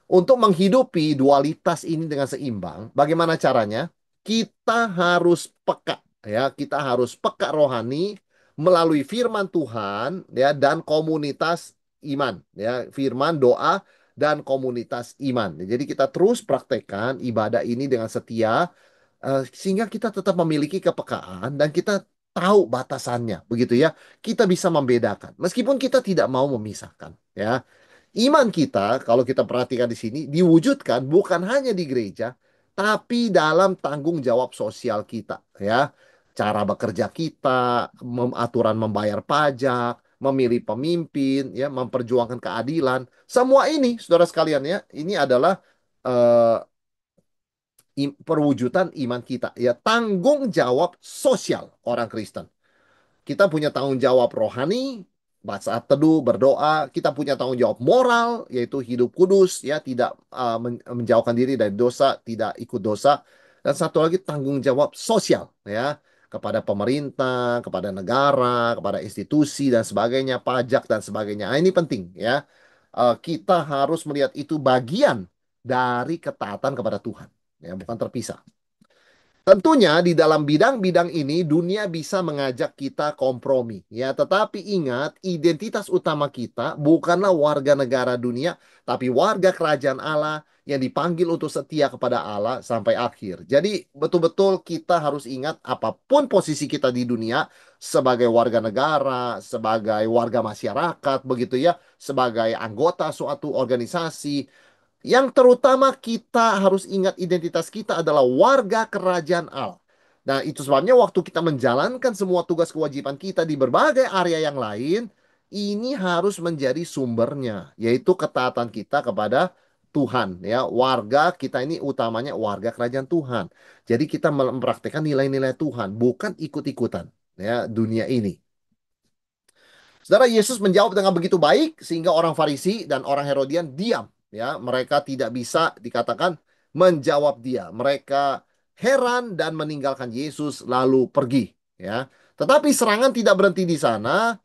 untuk menghidupi dualitas ini dengan seimbang, bagaimana caranya? Kita harus peka, ya. Kita harus peka rohani melalui firman Tuhan, ya, dan komunitas iman, ya. Firman, doa, dan komunitas iman. Jadi kita terus praktekkan ibadah ini dengan setia, sehingga kita tetap memiliki kepekaan dan kita tahu batasannya, begitu ya. Kita bisa membedakan, meskipun kita tidak mau memisahkan, ya. Iman kita, kalau kita perhatikan di sini, diwujudkan bukan hanya di gereja, tapi dalam tanggung jawab sosial kita, ya. Cara bekerja kita, aturan membayar pajak, memilih pemimpin, ya, memperjuangkan keadilan. Semua ini, saudara sekalian, ya, ini adalah eh, perwujudan iman kita, ya. Tanggung jawab sosial orang Kristen. Kita punya tanggung jawab rohani, saat teduh, berdoa. Kita punya tanggung jawab moral, yaitu hidup kudus, ya, tidak menjauhkan diri dari dosa, tidak ikut dosa. Dan satu lagi tanggung jawab sosial, ya, kepada pemerintah, kepada negara, kepada institusi dan sebagainya, pajak dan sebagainya. Nah, ini penting, ya. Kita harus melihat itu bagian dari ketaatan kepada Tuhan, ya, bukan terpisah. Tentunya di dalam bidang-bidang ini dunia bisa mengajak kita kompromi, ya, tetapi ingat identitas utama kita bukanlah warga negara dunia, tapi warga kerajaan Allah yang dipanggil untuk setia kepada Allah sampai akhir. Jadi betul-betul kita harus ingat apapun posisi kita di dunia sebagai warga negara, sebagai warga masyarakat begitu ya, sebagai anggota suatu organisasi, yang terutama kita harus ingat identitas kita adalah warga kerajaan Allah. Nah, itu sebabnya waktu kita menjalankan semua tugas kewajiban kita di berbagai area yang lain, ini harus menjadi sumbernya, yaitu ketaatan kita kepada Tuhan, ya. Warga kita ini utamanya warga kerajaan Tuhan. Jadi kita mempraktekkan nilai-nilai Tuhan, bukan ikut-ikutan, ya, dunia ini. Saudara, Yesus menjawab dengan begitu baik sehingga orang Farisi dan orang Herodian diam, ya. Mereka tidak bisa dikatakan menjawab dia. Mereka heran dan meninggalkan Yesus lalu pergi, ya. Tetapi serangan tidak berhenti di sana.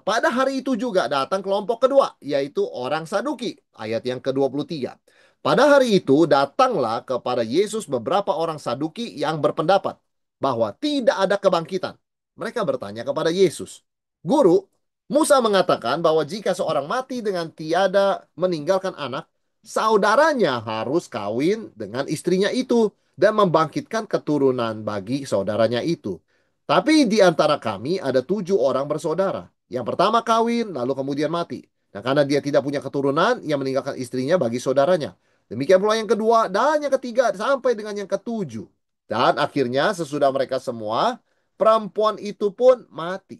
Pada hari itu juga datang kelompok kedua, yaitu orang Saduki. Ayat yang ke-23. Pada hari itu datanglah kepada Yesus beberapa orang Saduki yang berpendapat bahwa tidak ada kebangkitan. Mereka bertanya kepada Yesus, Guru, Musa mengatakan bahwa jika seorang mati dengan tiada meninggalkan anak, saudaranya harus kawin dengan istrinya itu dan membangkitkan keturunan bagi saudaranya itu. Tapi di antara kami ada 7 orang bersaudara. Yang pertama kawin, lalu kemudian mati. Nah, karena dia tidak punya keturunan, ia meninggalkan istrinya bagi saudaranya. Demikian pula yang kedua, dan yang ketiga, sampai dengan yang ketujuh. Dan akhirnya sesudah mereka semua, perempuan itu pun mati.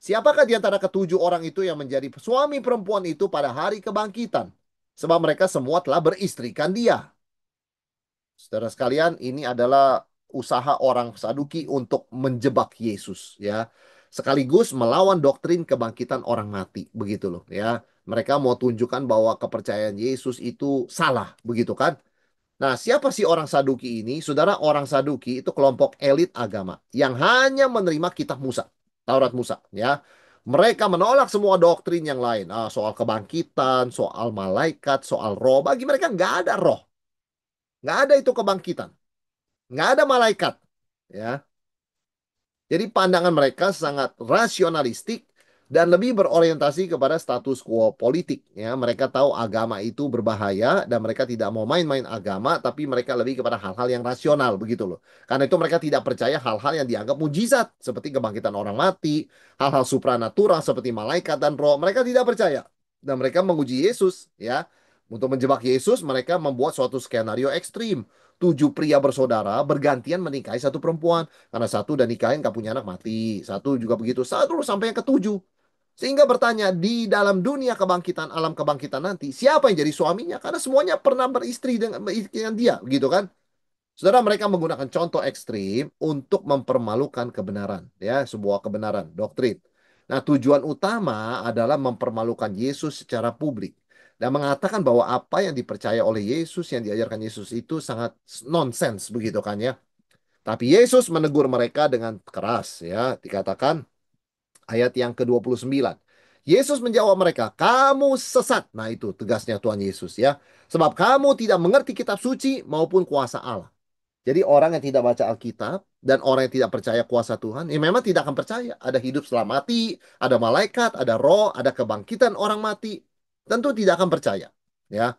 Siapakah di antara ke-7 orang itu yang menjadi suami perempuan itu pada hari kebangkitan? Sebab mereka semua telah beristrikan dia. Saudara sekalian, ini adalah usaha orang Saduki untuk menjebak Yesus, ya. Sekaligus melawan doktrin kebangkitan orang mati, begitu loh, ya. Mereka mau tunjukkan bahwa kepercayaan Yesus itu salah, begitu kan? Nah, siapa sih orang Saduki ini? Saudara, orang Saduki itu kelompok elit agama yang hanya menerima kitab Musa, Taurat Musa, ya. Mereka menolak semua doktrin yang lain, soal kebangkitan, soal malaikat, soal roh. Bagi mereka nggak ada roh, nggak ada itu kebangkitan, nggak ada malaikat, ya. Jadi pandangan mereka sangat rasionalistik dan lebih berorientasi kepada status quo politik, ya. Mereka tahu agama itu berbahaya dan mereka tidak mau main-main agama, tapi mereka lebih kepada hal-hal yang rasional begitu loh. Karena itu mereka tidak percaya hal-hal yang dianggap mujizat seperti kebangkitan orang mati, hal-hal supranatural seperti malaikat dan roh. Mereka tidak percaya dan mereka menguji Yesus, ya. Untuk menjebak Yesus, mereka membuat suatu skenario ekstrim. 7 pria bersaudara bergantian menikahi satu perempuan. Karena satu udah nikahin gak punya anak mati. Satu juga begitu. Satu sampai yang ke-7. Sehingga bertanya di dalam dunia kebangkitan, alam kebangkitan nanti, siapa yang jadi suaminya? Karena semuanya pernah beristri dengan dia, gitu kan? Saudara, mereka menggunakan contoh ekstrim untuk mempermalukan kebenaran, ya, sebuah kebenaran, doktrin. Nah, tujuan utama adalah mempermalukan Yesus secara publik dan mengatakan bahwa apa yang dipercaya oleh Yesus, yang diajarkan Yesus itu sangat nonsens, begitu kan ya. Tapi Yesus menegur mereka dengan keras, ya, dikatakan ayat yang ke-29. Yesus menjawab mereka, kamu sesat. Nah, itu tegasnya Tuhan Yesus, ya. Sebab kamu tidak mengerti kitab suci maupun kuasa Allah. Jadi orang yang tidak baca Alkitab dan orang yang tidak percaya kuasa Tuhan, ya memang tidak akan percaya. Ada hidup setelah mati, ada malaikat, ada roh, ada kebangkitan orang mati. Tentu tidak akan percaya. Ya,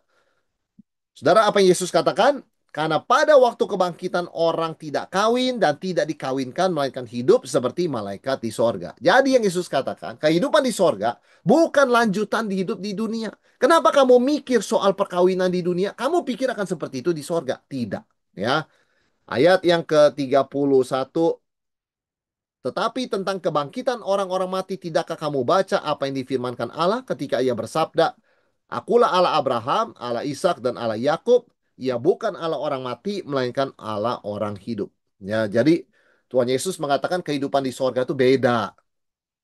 saudara, apa yang Yesus katakan? Karena pada waktu kebangkitan orang tidak kawin dan tidak dikawinkan, melainkan hidup seperti malaikat di sorga. Jadi yang Yesus katakan, kehidupan di sorga bukan lanjutan di hidup di dunia. Kenapa kamu mikir soal perkawinan di dunia? Kamu pikir akan seperti itu di sorga? Tidak. Ya, ayat yang ke-31, tetapi tentang kebangkitan orang-orang mati, tidakkah kamu baca apa yang difirmankan Allah ketika ia bersabda, Akulah Allah Abraham, Allah Ishak dan Allah Yakub. Ia bukan Allah orang mati, melainkan Allah orang hidup. Ya, jadi Tuhan Yesus mengatakan kehidupan di sorga itu beda.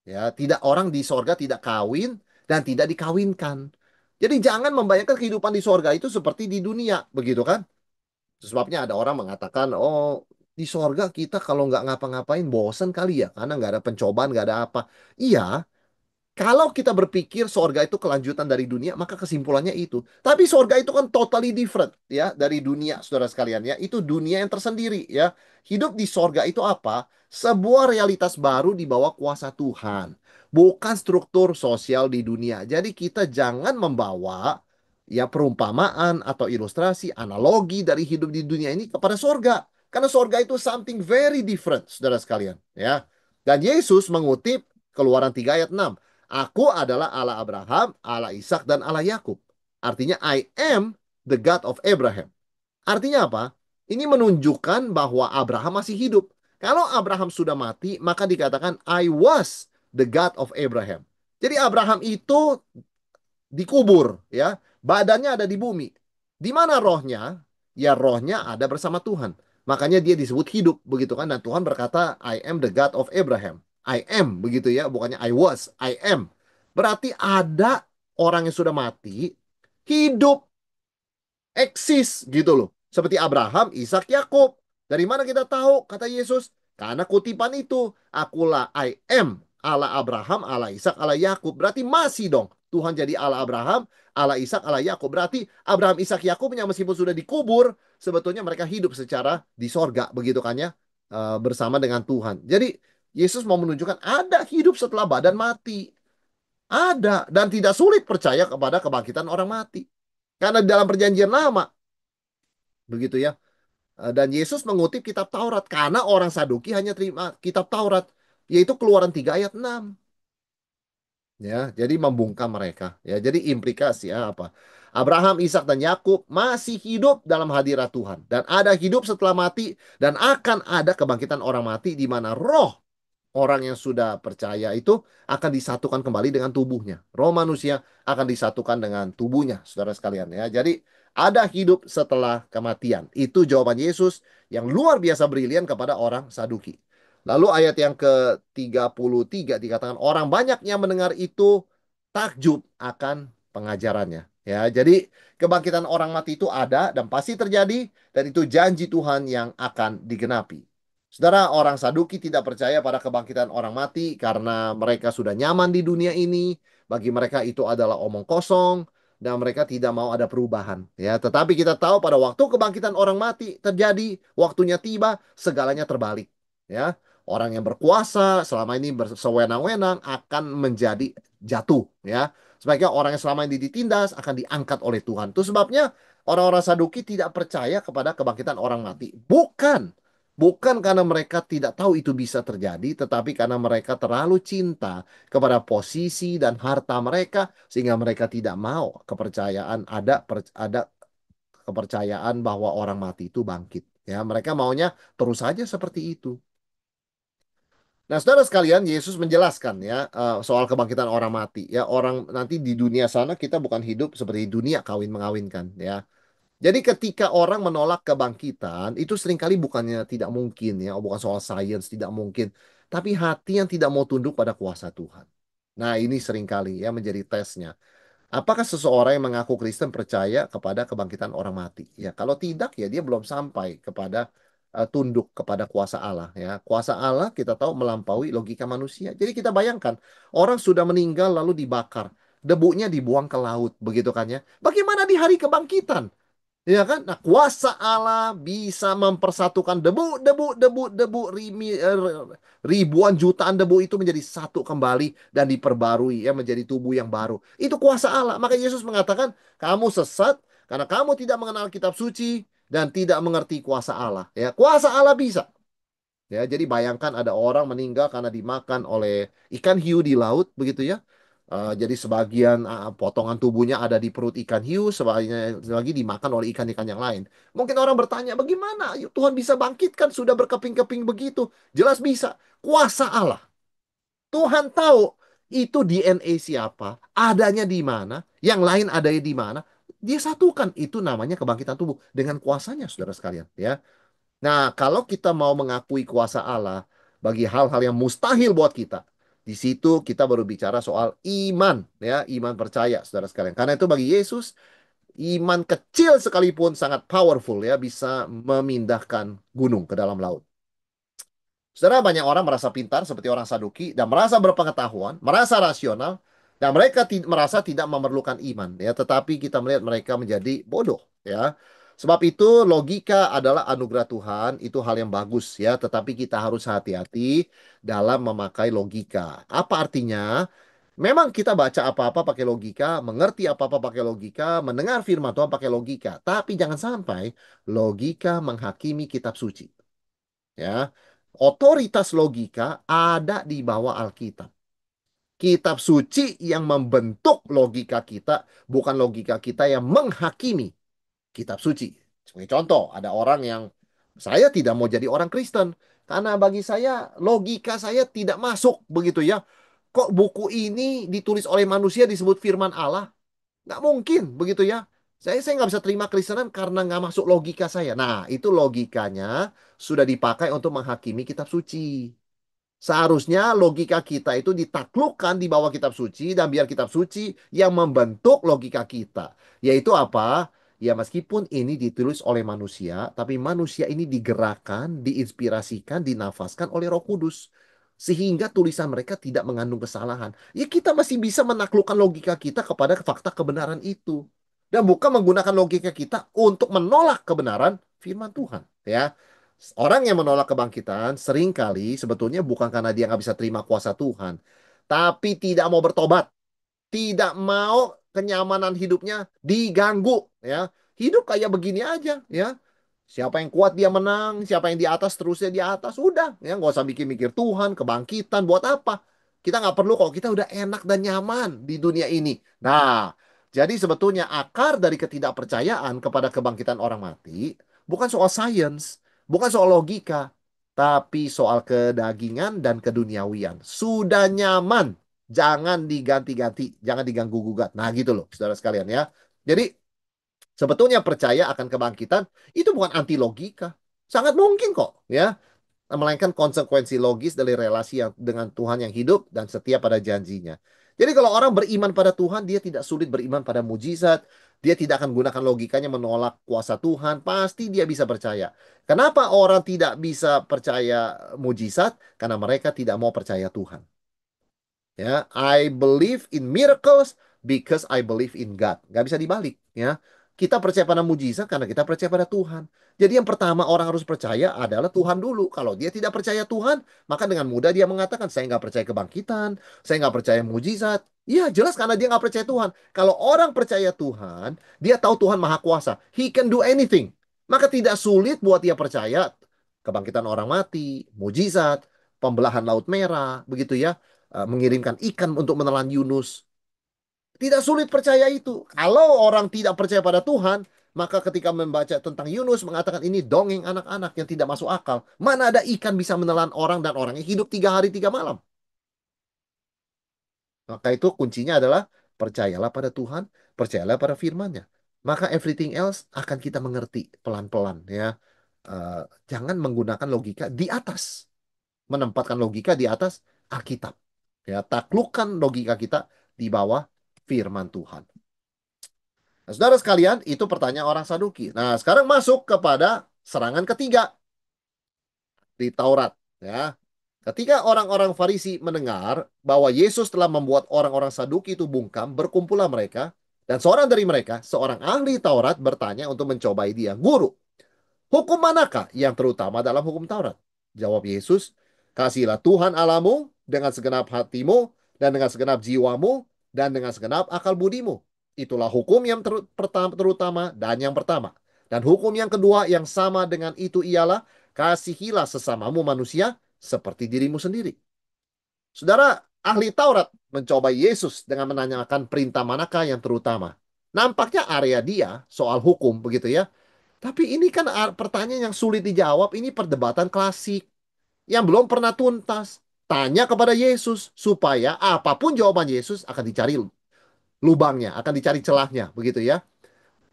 Ya, tidak orang di sorga tidak kawin dan tidak dikawinkan. Jadi jangan membayangkan kehidupan di sorga itu seperti di dunia, begitu kan? Sebabnya ada orang mengatakan, oh di sorga kita kalau nggak ngapa-ngapain bosan kali ya, karena nggak ada pencobaan, nggak ada apa. Iya, kalau kita berpikir sorga itu kelanjutan dari dunia, maka kesimpulannya itu. Tapi sorga itu kan totally different ya dari dunia, saudara sekalian ya. Itu dunia yang tersendiri ya. Hidup di sorga itu apa? Sebuah realitas baru di bawah kuasa Tuhan. Bukan struktur sosial di dunia. Jadi kita jangan membawa ya perumpamaan atau ilustrasi, analogi dari hidup di dunia ini kepada sorga. Karena sorga itu something very different, saudara sekalian ya. Dan Yesus mengutip Keluaran 3 ayat 6. Aku adalah Allah Abraham, Allah Ishak, dan Allah Yakub. Artinya I am the God of Abraham. Artinya apa? Ini menunjukkan bahwa Abraham masih hidup. Kalau Abraham sudah mati, maka dikatakan I was the God of Abraham. Jadi Abraham itu dikubur, ya. Badannya ada di bumi. Di mana rohnya? Ya rohnya ada bersama Tuhan. Makanya dia disebut hidup, begitu kan? Dan Tuhan berkata, I am the God of Abraham. I am, begitu ya. Bukannya I was, I am. Berarti ada orang yang sudah mati, hidup, eksis gitu loh. Seperti Abraham, Ishak, Yakub. Dari mana kita tahu? Kata Yesus. Karena kutipan itu, akulah I am Allah Abraham, Allah Ishak, Allah Yakub. Berarti masih dong. Tuhan jadi Allah Abraham, Allah Ishak, Allah Yakub. Berarti Abraham, Ishak, Yakubnya meskipun sudah dikubur, sebetulnya mereka hidup secara di sorga. Begitu kan ya. Bersama dengan Tuhan. Jadi Yesus mau menunjukkan ada hidup setelah badan mati. Ada. Dan tidak sulit percaya kepada kebangkitan orang mati. Karena dalam perjanjian lama, begitu ya. Dan Yesus mengutip kitab Taurat karena orang Saduki hanya terima kitab Taurat, yaitu Keluaran 3 ayat 6. Ya, jadi membungkam mereka. Ya, jadi implikasi ya apa? Abraham, Ishak dan Yakub masih hidup dalam hadirat Tuhan dan ada hidup setelah mati dan akan ada kebangkitan orang mati di mana roh orang yang sudah percaya itu akan disatukan kembali dengan tubuhnya. Roh manusia akan disatukan dengan tubuhnya, saudara sekalian ya. Jadi ada hidup setelah kematian. Itu jawaban Yesus yang luar biasa brilian kepada orang Saduki. Lalu ayat yang ke-33 dikatakan orang banyak yang mendengar itu takjub akan pengajarannya. Ya, jadi kebangkitan orang mati itu ada dan pasti terjadi dan itu janji Tuhan yang akan digenapi. Saudara, orang Saduki tidak percaya pada kebangkitan orang mati karena mereka sudah nyaman di dunia ini. Bagi mereka itu adalah omong kosong dan mereka tidak mau ada perubahan. Ya, tetapi kita tahu pada waktu kebangkitan orang mati terjadi, waktunya tiba, segalanya terbalik. Ya, orang yang berkuasa selama ini bersewenang-wenang akan menjadi jatuh. Ya, sebaiknya orang yang selama ini ditindas akan diangkat oleh Tuhan. Itu sebabnya orang-orang Saduki tidak percaya kepada kebangkitan orang mati. Bukan karena mereka tidak tahu itu bisa terjadi, tetapi karena mereka terlalu cinta kepada posisi dan harta mereka, sehingga mereka tidak mau kepercayaan ada kepercayaan bahwa orang mati itu bangkit. Ya, mereka maunya terus saja seperti itu. Nah, saudara sekalian, Yesus menjelaskan ya soal kebangkitan orang mati. Ya, orang nanti di dunia sana kita bukan hidup seperti dunia kawin mengawinkan. Ya, Jadi ketika orang menolak kebangkitan, itu seringkali bukannya tidak mungkin ya, bukan soal sains, tidak mungkin. Tapi hati yang tidak mau tunduk pada kuasa Tuhan. Nah, ini seringkali ya menjadi tesnya. Apakah seseorang yang mengaku Kristen percaya kepada kebangkitan orang mati? Ya, kalau tidak ya dia belum sampai kepada tunduk kepada kuasa Allah ya. Kuasa Allah kita tahu melampaui logika manusia. Jadi kita bayangkan orang sudah meninggal lalu dibakar, debunya dibuang ke laut, begitu kan ya. Bagaimana di hari kebangkitan? Ya kan? Nah, kuasa Allah bisa mempersatukan ribuan jutaan debu itu menjadi satu kembali dan diperbarui ya menjadi tubuh yang baru. Itu kuasa Allah. Maka Yesus mengatakan, kamu sesat karena kamu tidak mengenal kitab suci dan tidak mengerti kuasa Allah. Ya, kuasa Allah bisa. Ya, jadi bayangkan ada orang meninggal karena dimakan oleh ikan hiu di laut, begitu ya. Jadi sebagian potongan tubuhnya ada di perut ikan hiu, sebagian lagi dimakan oleh ikan-ikan yang lain. Mungkin orang bertanya, bagaimana Tuhan bisa bangkitkan sudah berkeping-keping begitu? Jelas bisa. Kuasa Allah. Tuhan tahu itu DNA siapa, adanya di mana, yang lain adanya di mana. Dia satukan. Itu namanya kebangkitan tubuh dengan kuasanya, saudara sekalian. Ya. Nah, kalau kita mau mengakui kuasa Allah bagi hal-hal yang mustahil buat kita, di situ kita baru bicara soal iman, ya, iman percaya, saudara sekalian. Karena itu bagi Yesus, iman kecil sekalipun sangat powerful, ya, bisa memindahkan gunung ke dalam laut. Saudara, banyak orang merasa pintar seperti orang Saduki dan merasa berpengetahuan, merasa rasional, dan mereka merasa tidak memerlukan iman, ya. Tetapi kita melihat mereka menjadi bodoh, ya. Sebab itu logika adalah anugerah Tuhan, itu hal yang bagus, ya. Tetapi kita harus hati-hati dalam memakai logika. Apa artinya? Memang kita baca apa-apa pakai logika, mengerti apa-apa pakai logika, mendengar firman Tuhan pakai logika. Tapi jangan sampai logika menghakimi kitab suci. Ya, otoritas logika ada di bawah Alkitab. Kitab suci yang membentuk logika kita, bukan logika kita yang menghakimi kitab suci. Sebagai contoh, ada orang yang saya tidak mau jadi orang Kristen karena bagi saya logika saya tidak masuk begitu ya. Kok buku ini ditulis oleh manusia disebut firman Allah? Nggak mungkin begitu ya. Saya nggak bisa terima Kristenan karena nggak masuk logika saya. Nah, itu logikanya sudah dipakai untuk menghakimi kitab suci. Seharusnya logika kita itu ditaklukkan di bawah kitab suci dan biar kitab suci yang membentuk logika kita. Yaitu apa? Ya meskipun ini ditulis oleh manusia, tapi manusia ini digerakkan, diinspirasikan, dinafaskan oleh Roh Kudus. Sehingga tulisan mereka tidak mengandung kesalahan. Ya kita masih bisa menaklukkan logika kita kepada fakta kebenaran itu. Dan bukan menggunakan logika kita untuk menolak kebenaran firman Tuhan. Ya. Orang yang menolak kebangkitan seringkali sebetulnya bukan karena dia nggak bisa terima kuasa Tuhan, tapi tidak mau bertobat, tidak mau kenyamanan hidupnya diganggu, ya. Hidup kayak begini aja, ya. Siapa yang kuat dia menang, siapa yang di atas terusnya di atas, udah, ya nggak usah mikir-mikir Tuhan, kebangkitan, buat apa? Kita nggak perlu kok, kita udah enak dan nyaman di dunia ini. Nah, jadi sebetulnya akar dari ketidakpercayaan kepada kebangkitan orang mati bukan soal sains, bukan soal logika, tapi soal kedagingan dan keduniawian. Sudah nyaman, jangan diganti-ganti, jangan diganggu-gugat. Nah, gitu loh, saudara sekalian ya. Jadi sebetulnya percaya akan kebangkitan itu bukan anti logika. Sangat mungkin kok, ya. Melainkan konsekuensi logis dari relasi yang dengan Tuhan yang hidup dan setia pada janjinya. Jadi kalau orang beriman pada Tuhan, dia tidak sulit beriman pada mujizat. Dia tidak akan gunakan logikanya menolak kuasa Tuhan. Pasti dia bisa percaya. Kenapa orang tidak bisa percaya mujizat? Karena mereka tidak mau percaya Tuhan. Ya, I believe in miracles because I believe in God. Gak bisa dibalik. Ya, kita percaya pada mujizat karena kita percaya pada Tuhan. Jadi yang pertama orang harus percaya adalah Tuhan dulu. Kalau dia tidak percaya Tuhan, maka dengan mudah dia mengatakan saya nggak percaya kebangkitan, saya nggak percaya mujizat. Ya jelas karena dia nggak percaya Tuhan. Kalau orang percaya Tuhan, dia tahu Tuhan maha kuasa. He can do anything. Maka tidak sulit buat dia percaya kebangkitan orang mati, mujizat, pembelahan laut merah, begitu ya, mengirimkan ikan untuk menelan Yunus. Tidak sulit percaya itu. Kalau orang tidak percaya pada Tuhan, maka ketika membaca tentang Yunus mengatakan ini dongeng anak-anak yang tidak masuk akal. Mana ada ikan bisa menelan orang dan orangnya hidup 3 hari 3 malam. Maka itu kuncinya adalah percayalah pada Tuhan, percayalah pada firman-Nya. maka everything else akan kita mengerti pelan-pelan ya. Eh, jangan menggunakan logika di atas, menempatkan logika di atas Alkitab. Ya, taklukkan logika kita di bawah firman Tuhan. Nah, saudara sekalian, itu pertanyaan orang Saduki. Nah, sekarang masuk kepada serangan ketiga di Taurat. Ya, ketika orang-orang Farisi mendengar bahwa Yesus telah membuat orang-orang Saduki itu bungkam, berkumpullah mereka, dan seorang dari mereka, seorang ahli Taurat, bertanya untuk mencobai dia, Guru, hukum manakah yang terutama dalam hukum Taurat? Jawab Yesus, kasihilah Tuhan Allahmu dengan segenap hatimu dan dengan segenap jiwamu dan dengan segenap akal budimu. Itulah hukum yang terutama dan yang pertama. Dan hukum yang kedua yang sama dengan itu ialah kasihilah sesamamu manusia seperti dirimu sendiri. Saudara ahli Taurat mencoba Yesus dengan menanyakan perintah manakah yang terutama. Nampaknya area dia soal hukum begitu ya. Tapi ini kan pertanyaan yang sulit dijawab. Ini perdebatan klasik yang belum pernah tuntas. Tanya kepada Yesus supaya apapun jawaban Yesus akan dicari lubangnya, akan dicari celahnya, begitu ya.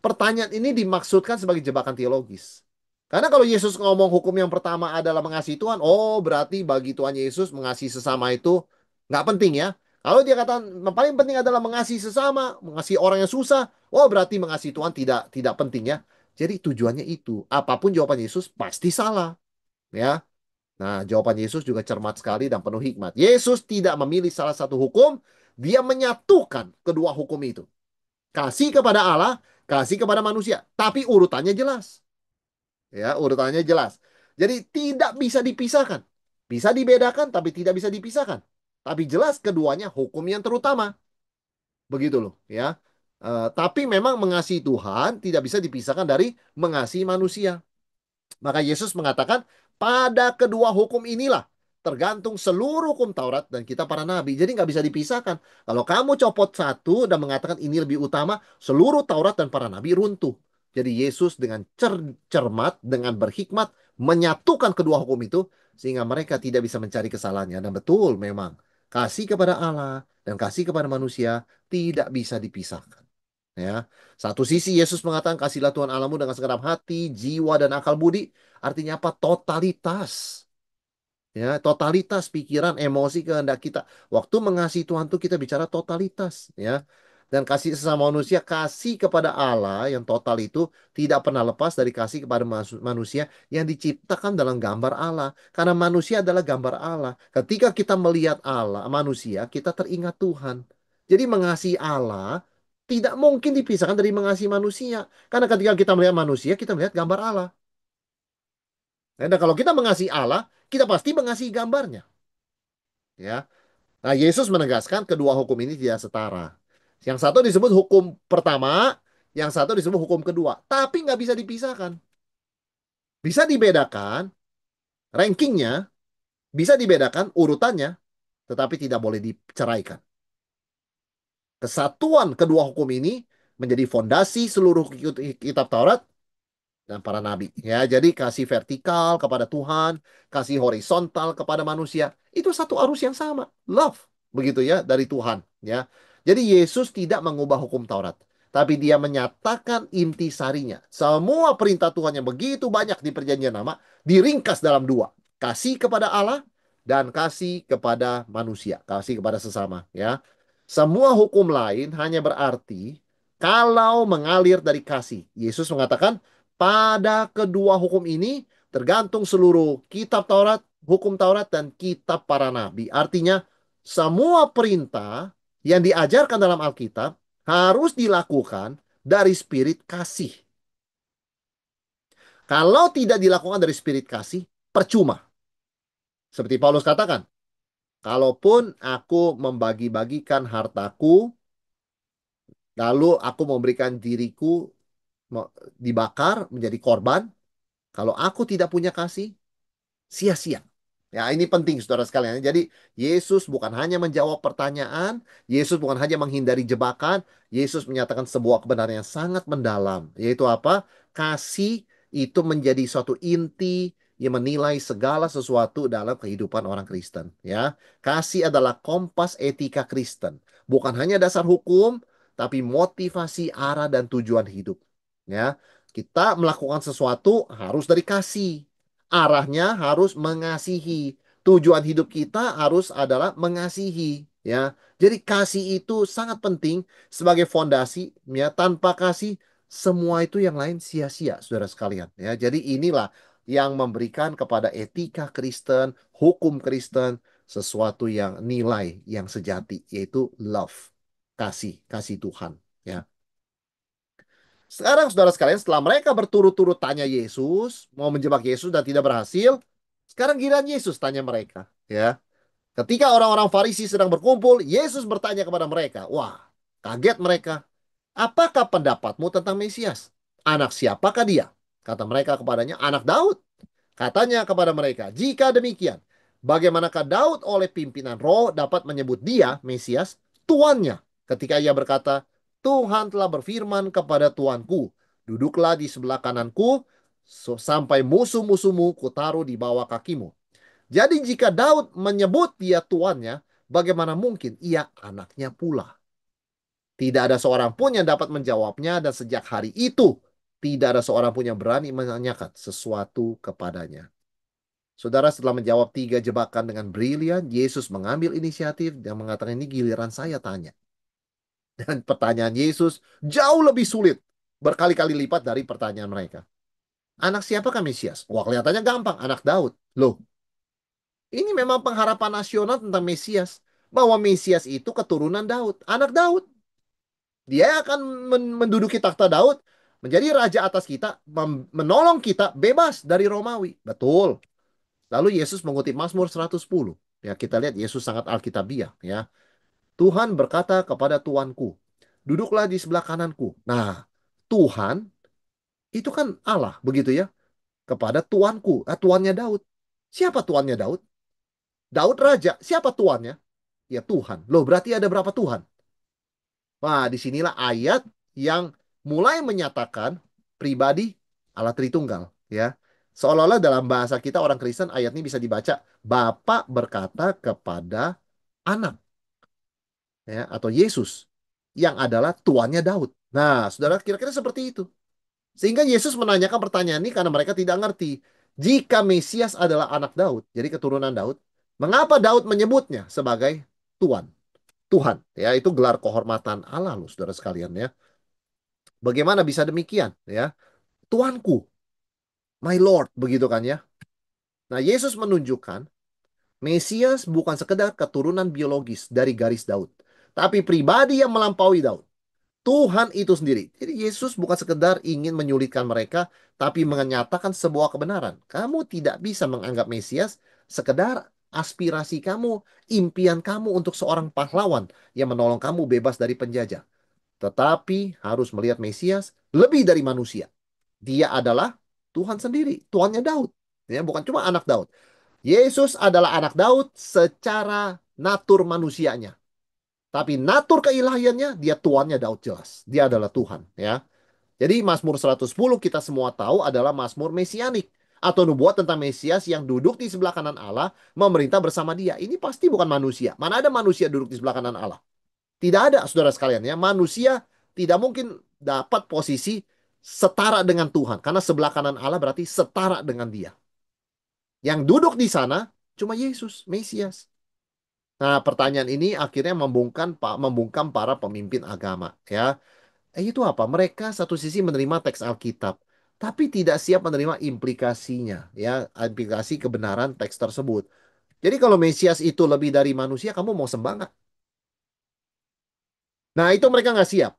Pertanyaan ini dimaksudkan sebagai jebakan teologis. Karena kalau Yesus ngomong hukum yang pertama adalah mengasihi Tuhan, oh berarti bagi Tuhan Yesus mengasihi sesama itu nggak penting ya. Kalau dia kata yang paling penting adalah mengasihi sesama, mengasihi orang yang susah, oh berarti mengasihi Tuhan tidak tidak penting ya. Jadi tujuannya itu. Apapun jawaban Yesus pasti salah, ya. Nah, jawaban Yesus juga cermat sekali dan penuh hikmat. Yesus tidak memilih salah satu hukum, dia menyatukan kedua hukum itu. Kasih kepada Allah, kasih kepada manusia. Tapi urutannya jelas. Ya, urutannya jelas. Jadi tidak bisa dipisahkan. Bisa dibedakan, tapi tidak bisa dipisahkan. Tapi jelas keduanya hukum yang terutama. Begitu loh, ya. Tapi memang mengasihi Tuhan tidak bisa dipisahkan dari mengasihi manusia. Maka Yesus mengatakan, pada kedua hukum inilah tergantung seluruh hukum Taurat dan kita para nabi. Jadi nggak bisa dipisahkan. Kalau kamu copot satu dan mengatakan ini lebih utama, seluruh Taurat dan para nabi runtuh. Jadi Yesus dengan cermat, dengan berhikmat, menyatukan kedua hukum itu, sehingga mereka tidak bisa mencari kesalahannya. Dan betul memang, kasih kepada Allah dan kasih kepada manusia tidak bisa dipisahkan. Ya, satu sisi Yesus mengatakan kasihlah Tuhan Allahmu dengan segenap hati, jiwa dan akal budi. Artinya apa? Totalitas. Ya, totalitas pikiran, emosi, kehendak kita. Waktu mengasihi Tuhan itu kita bicara totalitas, ya. Dan kasih sesama manusia, kasih kepada Allah yang total itu tidak pernah lepas dari kasih kepada manusia yang diciptakan dalam gambar Allah. Karena manusia adalah gambar Allah. Ketika kita melihat Allah, manusia, kita teringat Tuhan. Jadi mengasihi Allah tidak mungkin dipisahkan dari mengasihi manusia. Karena ketika kita melihat manusia, kita melihat gambar Allah. Dan kalau kita mengasihi Allah, kita pasti mengasihi gambarnya. Ya. Nah, Yesus menegaskan kedua hukum ini tidak setara. Yang satu disebut hukum pertama, yang satu disebut hukum kedua. Tapi nggak bisa dipisahkan. Bisa dibedakan rankingnya, bisa dibedakan urutannya, tetapi tidak boleh diceraikan. Kesatuan kedua hukum ini menjadi fondasi seluruh kitab Taurat dan para nabi. Ya, jadi kasih vertikal kepada Tuhan, kasih horizontal kepada manusia, itu satu arus yang sama, love, begitu ya dari Tuhan, ya. Jadi Yesus tidak mengubah hukum Taurat, tapi dia menyatakan intisarinya. Semua perintah Tuhan yang begitu banyak di Perjanjian Lama diringkas dalam dua, kasih kepada Allah dan kasih kepada manusia, kasih kepada sesama, ya. Semua hukum lain hanya berarti kalau mengalir dari kasih. Yesus mengatakan pada kedua hukum ini tergantung seluruh kitab Taurat, hukum Taurat, dan kitab para nabi. Artinya, semua perintah yang diajarkan dalam Alkitab harus dilakukan dari spirit kasih. Kalau tidak dilakukan dari spirit kasih, percuma. Seperti Paulus katakan, kalaupun aku membagi-bagikan hartaku, lalu aku memberikan diriku dibakar menjadi korban, kalau aku tidak punya kasih, sia-sia. Ya, ini penting saudara sekalian. Jadi, Yesus bukan hanya menjawab pertanyaan, Yesus bukan hanya menghindari jebakan, Yesus menyatakan sebuah kebenaran yang sangat mendalam, yaitu apa? Kasih itu menjadi suatu inti yang menilai segala sesuatu dalam kehidupan orang Kristen, ya. Kasih adalah kompas etika Kristen, bukan hanya dasar hukum, tapi motivasi arah dan tujuan hidup. Ya, kita melakukan sesuatu harus dari kasih. Arahnya harus mengasihi. Tujuan hidup kita harus adalah mengasihi. Ya, jadi kasih itu sangat penting sebagai fondasi. Ya, tanpa kasih semua itu yang lain sia-sia, saudara sekalian. Ya, jadi inilah yang memberikan kepada etika Kristen, hukum Kristen, sesuatu yang nilai yang sejati, yaitu love, kasih, kasih Tuhan. Ya. Sekarang saudara sekalian, setelah mereka berturut-turut tanya Yesus, mau menjebak Yesus dan tidak berhasil, sekarang giliran Yesus tanya mereka. Ya. Ketika orang-orang Farisi sedang berkumpul, Yesus bertanya kepada mereka. Wah, kaget mereka. Apakah pendapatmu tentang Mesias? Anak siapakah dia? Kata mereka kepadanya, anak Daud. Katanya kepada mereka, jika demikian, bagaimanakah Daud oleh pimpinan roh dapat menyebut dia, Mesias, tuannya? Ketika ia berkata, Tuhan telah berfirman kepada tuanku, duduklah di sebelah kananku, sampai musuh-musuhmu kutaruh di bawah kakimu. Jadi jika Daud menyebut dia tuannya, bagaimana mungkin ia anaknya pula? Tidak ada seorang pun yang dapat menjawabnya dan sejak hari itu, tidak ada seorang pun yang berani menanyakan sesuatu kepadanya. Saudara, setelah menjawab tiga jebakan dengan brilian, Yesus mengambil inisiatif dan mengatakan ini giliran saya tanya. Dan pertanyaan Yesus jauh lebih sulit, berkali-kali lipat dari pertanyaan mereka. Anak siapakah Mesias? Wah, kelihatannya gampang, anak Daud. Loh, ini memang pengharapan nasional tentang Mesias. Bahwa Mesias itu keturunan Daud, anak Daud. Dia akan menduduki takhta Daud, menjadi raja atas kita, menolong kita bebas dari Romawi. Betul. Lalu Yesus mengutip Mazmur 110. Ya, kita lihat Yesus sangat alkitabiah, ya. Tuhan berkata kepada Tuanku, duduklah di sebelah kananku. Nah, Tuhan itu kan Allah, begitu ya, kepada Tuanku, tuannya Daud. Siapa tuannya Daud? Daud raja. Siapa tuannya? Ya Tuhan. Loh, berarti ada berapa Tuhan? Wah, disinilah ayat yang mulai menyatakan pribadi Allah Tritunggal, ya. Seolah-olah dalam bahasa kita orang Kristen ayat ini bisa dibaca Bapa berkata kepada anak, ya, atau Yesus yang adalah tuannya Daud. Nah, saudara, kira-kira seperti itu. Sehingga Yesus menanyakan pertanyaan ini karena mereka tidak ngerti. Jika Mesias adalah anak Daud, jadi keturunan Daud, mengapa Daud menyebutnya sebagai Tuan? Tuhan, ya, itu gelar kehormatan Allah loh, saudara sekalian, ya. Bagaimana bisa demikian, ya? Tuanku, my Lord, begitu kan, ya. Nah, Yesus menunjukkan Mesias bukan sekedar keturunan biologis dari garis Daud, tapi pribadi yang melampaui Daud. Tuhan itu sendiri. Jadi Yesus bukan sekedar ingin menyulitkan mereka, tapi menyatakan sebuah kebenaran. Kamu tidak bisa menganggap Mesias sekedar aspirasi kamu, impian kamu untuk seorang pahlawan yang menolong kamu bebas dari penjajah. Tetapi harus melihat Mesias lebih dari manusia. Dia adalah Tuhan sendiri, Tuannya Daud. Ya, bukan cuma anak Daud. Yesus adalah anak Daud secara natur manusianya. Tapi natur keilahiannya, dia tuannya Daud jelas. Dia adalah Tuhan. Ya. Jadi Mazmur 110 kita semua tahu adalah Mazmur Mesianik. Atau nubuat tentang Mesias yang duduk di sebelah kanan Allah, memerintah bersama dia. Ini pasti bukan manusia. Mana ada manusia duduk di sebelah kanan Allah? Tidak ada, saudara sekalian. Ya. Manusia tidak mungkin dapat posisi setara dengan Tuhan. Karena sebelah kanan Allah berarti setara dengan dia. Yang duduk di sana cuma Yesus, Mesias. Nah, pertanyaan ini akhirnya membungkam para pemimpin agama, ya. Itu apa? Mereka satu sisi menerima teks Alkitab, tapi tidak siap menerima implikasinya, ya, implikasi kebenaran teks tersebut. Jadi kalau Mesias itu lebih dari manusia, kamu mau sembah nggak? Nah, itu mereka nggak siap,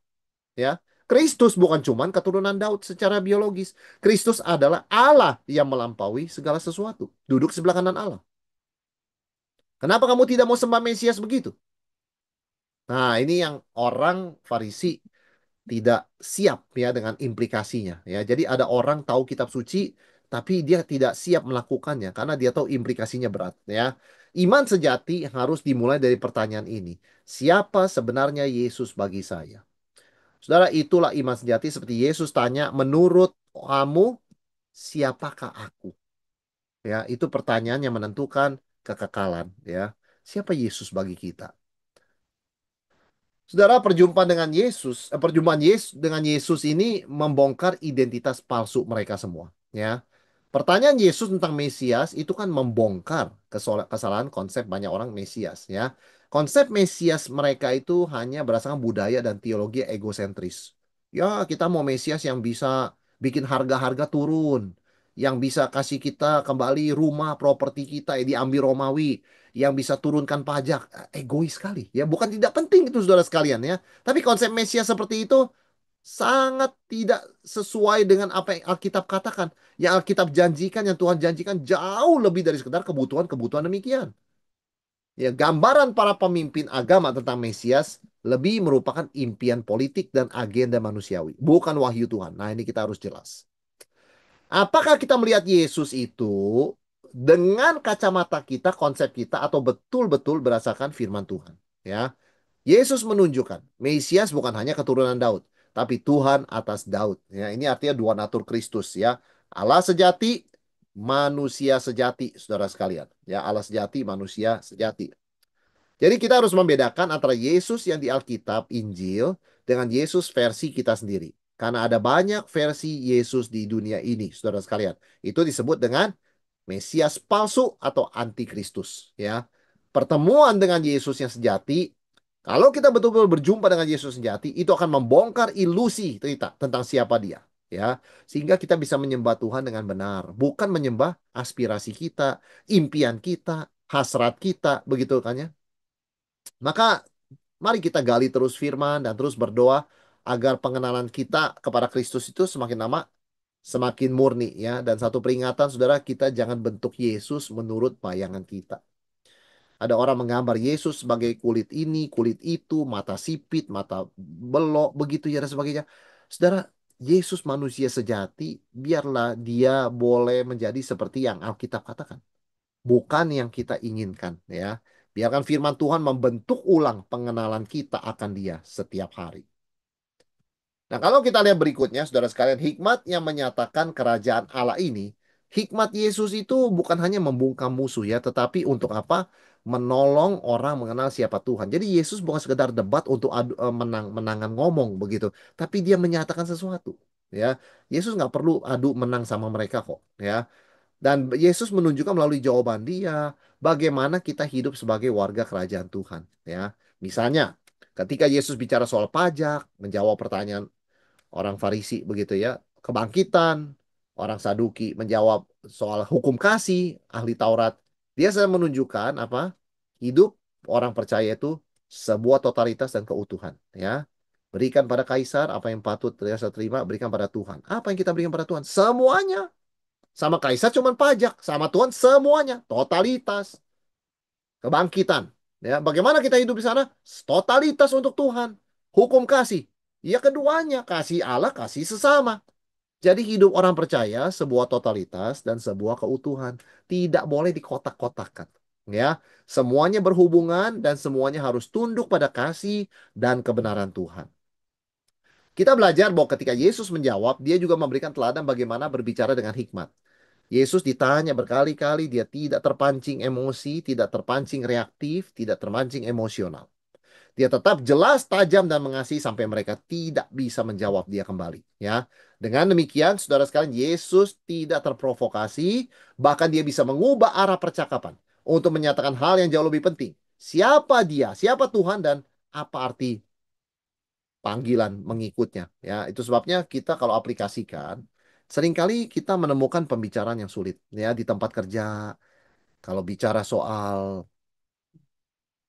ya. Kristus bukan cuma keturunan Daud secara biologis. Kristus adalah Allah yang melampaui segala sesuatu. Duduk sebelah kanan Allah. Kenapa kamu tidak mau sembah Mesias begitu? Nah, ini yang orang Farisi tidak siap ya dengan implikasinya ya. Jadi ada orang tahu kitab suci tapi dia tidak siap melakukannya karena dia tahu implikasinya berat ya. Iman sejati harus dimulai dari pertanyaan ini. Siapa sebenarnya Yesus bagi saya? Saudara, itulah iman sejati seperti Yesus tanya, menurut kamu siapakah aku? Ya, itu pertanyaan yang menentukan kekekalan ya. Siapa Yesus bagi kita? Saudara, perjumpaan Yesus dengan Yesus ini membongkar identitas palsu mereka semua, ya. Pertanyaan Yesus tentang Mesias itu kan membongkar kesalahan konsep banyak orang Mesias, ya. Konsep Mesias mereka itu hanya berdasarkan budaya dan teologi egosentris. Ya, kita mau Mesias yang bisa bikin harga-harga turun, yang bisa kasih kita kembali rumah, properti kita yang diambil Romawi, yang bisa turunkan pajak. Egois sekali, ya. Bukan tidak penting itu, saudara sekalian, ya. Tapi konsep Mesias seperti itu sangat tidak sesuai dengan apa yang Alkitab katakan. Yang Alkitab janjikan, yang Tuhan janjikan jauh lebih dari sekedar kebutuhan-kebutuhan demikian. Ya, gambaran para pemimpin agama tentang Mesias lebih merupakan impian politik dan agenda manusiawi, bukan wahyu Tuhan. Nah, ini kita harus jelas. Apakah kita melihat Yesus itu dengan kacamata kita, konsep kita, atau betul-betul berdasarkan firman Tuhan? Ya, Yesus menunjukkan Mesias bukan hanya keturunan Daud, tapi Tuhan atas Daud. Ya, ini artinya dua natur Kristus, ya. Allah sejati, manusia sejati, saudara sekalian. Ya, Allah sejati, manusia sejati. Jadi kita harus membedakan antara Yesus yang di Alkitab, Injil, dengan Yesus versi kita sendiri. Karena ada banyak versi Yesus di dunia ini, saudara sekalian. Itu disebut dengan Mesias palsu atau antikristus, ya. Pertemuan dengan Yesus yang sejati, kalau kita betul-betul berjumpa dengan Yesus sejati, itu akan membongkar ilusi kita tentang siapa dia, ya. Sehingga kita bisa menyembah Tuhan dengan benar, bukan menyembah aspirasi kita, impian kita, hasrat kita, begitu kan ya. Maka mari kita gali terus firman dan terus berdoa agar pengenalan kita kepada Kristus itu semakin lama semakin murni, ya. Dan satu peringatan, saudara, kita jangan bentuk Yesus menurut bayangan kita. Ada orang menggambar Yesus sebagai kulit ini, kulit itu, mata sipit, mata belok, begitu ya dan sebagainya. Saudara, Yesus manusia sejati, biarlah dia boleh menjadi seperti yang Alkitab katakan, bukan yang kita inginkan, ya. Biarkan firman Tuhan membentuk ulang pengenalan kita akan dia setiap hari. Nah, kalau kita lihat berikutnya, saudara sekalian, hikmat yang menyatakan kerajaan Allah ini, hikmat Yesus itu bukan hanya membungkam musuh, ya, tetapi untuk apa? Menolong orang mengenal siapa Tuhan. Jadi Yesus bukan sekedar debat untuk menangan ngomong begitu, tapi dia menyatakan sesuatu, ya. Yesus nggak perlu adu menang sama mereka kok, ya. Dan Yesus menunjukkan melalui jawaban dia bagaimana kita hidup sebagai warga kerajaan Tuhan, ya. Misalnya, ketika Yesus bicara soal pajak, menjawab pertanyaan orang Farisi begitu ya, kebangkitan, orang Saduki menjawab soal hukum kasih, ahli Taurat. Dia sedang menunjukkan apa? Hidup orang percaya itu sebuah totalitas dan keutuhan, ya. Berikan pada Kaisar apa yang patut kita terima, berikan pada Tuhan. Apa yang kita berikan pada Tuhan? Semuanya. Sama Kaisar cuman pajak, sama Tuhan semuanya, totalitas, kebangkitan. Ya, bagaimana kita hidup di sana? Totalitas untuk Tuhan. Hukum kasih. Ya keduanya, kasih Allah, kasih sesama. Jadi hidup orang percaya sebuah totalitas dan sebuah keutuhan. Tidak boleh dikotak-kotakan. Ya, semuanya berhubungan dan semuanya harus tunduk pada kasih dan kebenaran Tuhan. Kita belajar bahwa ketika Yesus menjawab, dia juga memberikan teladan bagaimana berbicara dengan hikmat. Yesus ditanya berkali-kali, dia tidak terpancing emosi, tidak terpancing reaktif, tidak terpancing emosional. Dia tetap jelas, tajam, dan mengasihi sampai mereka tidak bisa menjawab dia kembali. Ya, dengan demikian, saudara sekalian, Yesus tidak terprovokasi, bahkan dia bisa mengubah arah percakapan untuk menyatakan hal yang jauh lebih penting. Siapa dia? Siapa Tuhan? Dan apa arti panggilan mengikutnya? Ya, itu sebabnya kita kalau aplikasikan, seringkali kita menemukan pembicaraan yang sulit. Ya, di tempat kerja, kalau bicara soal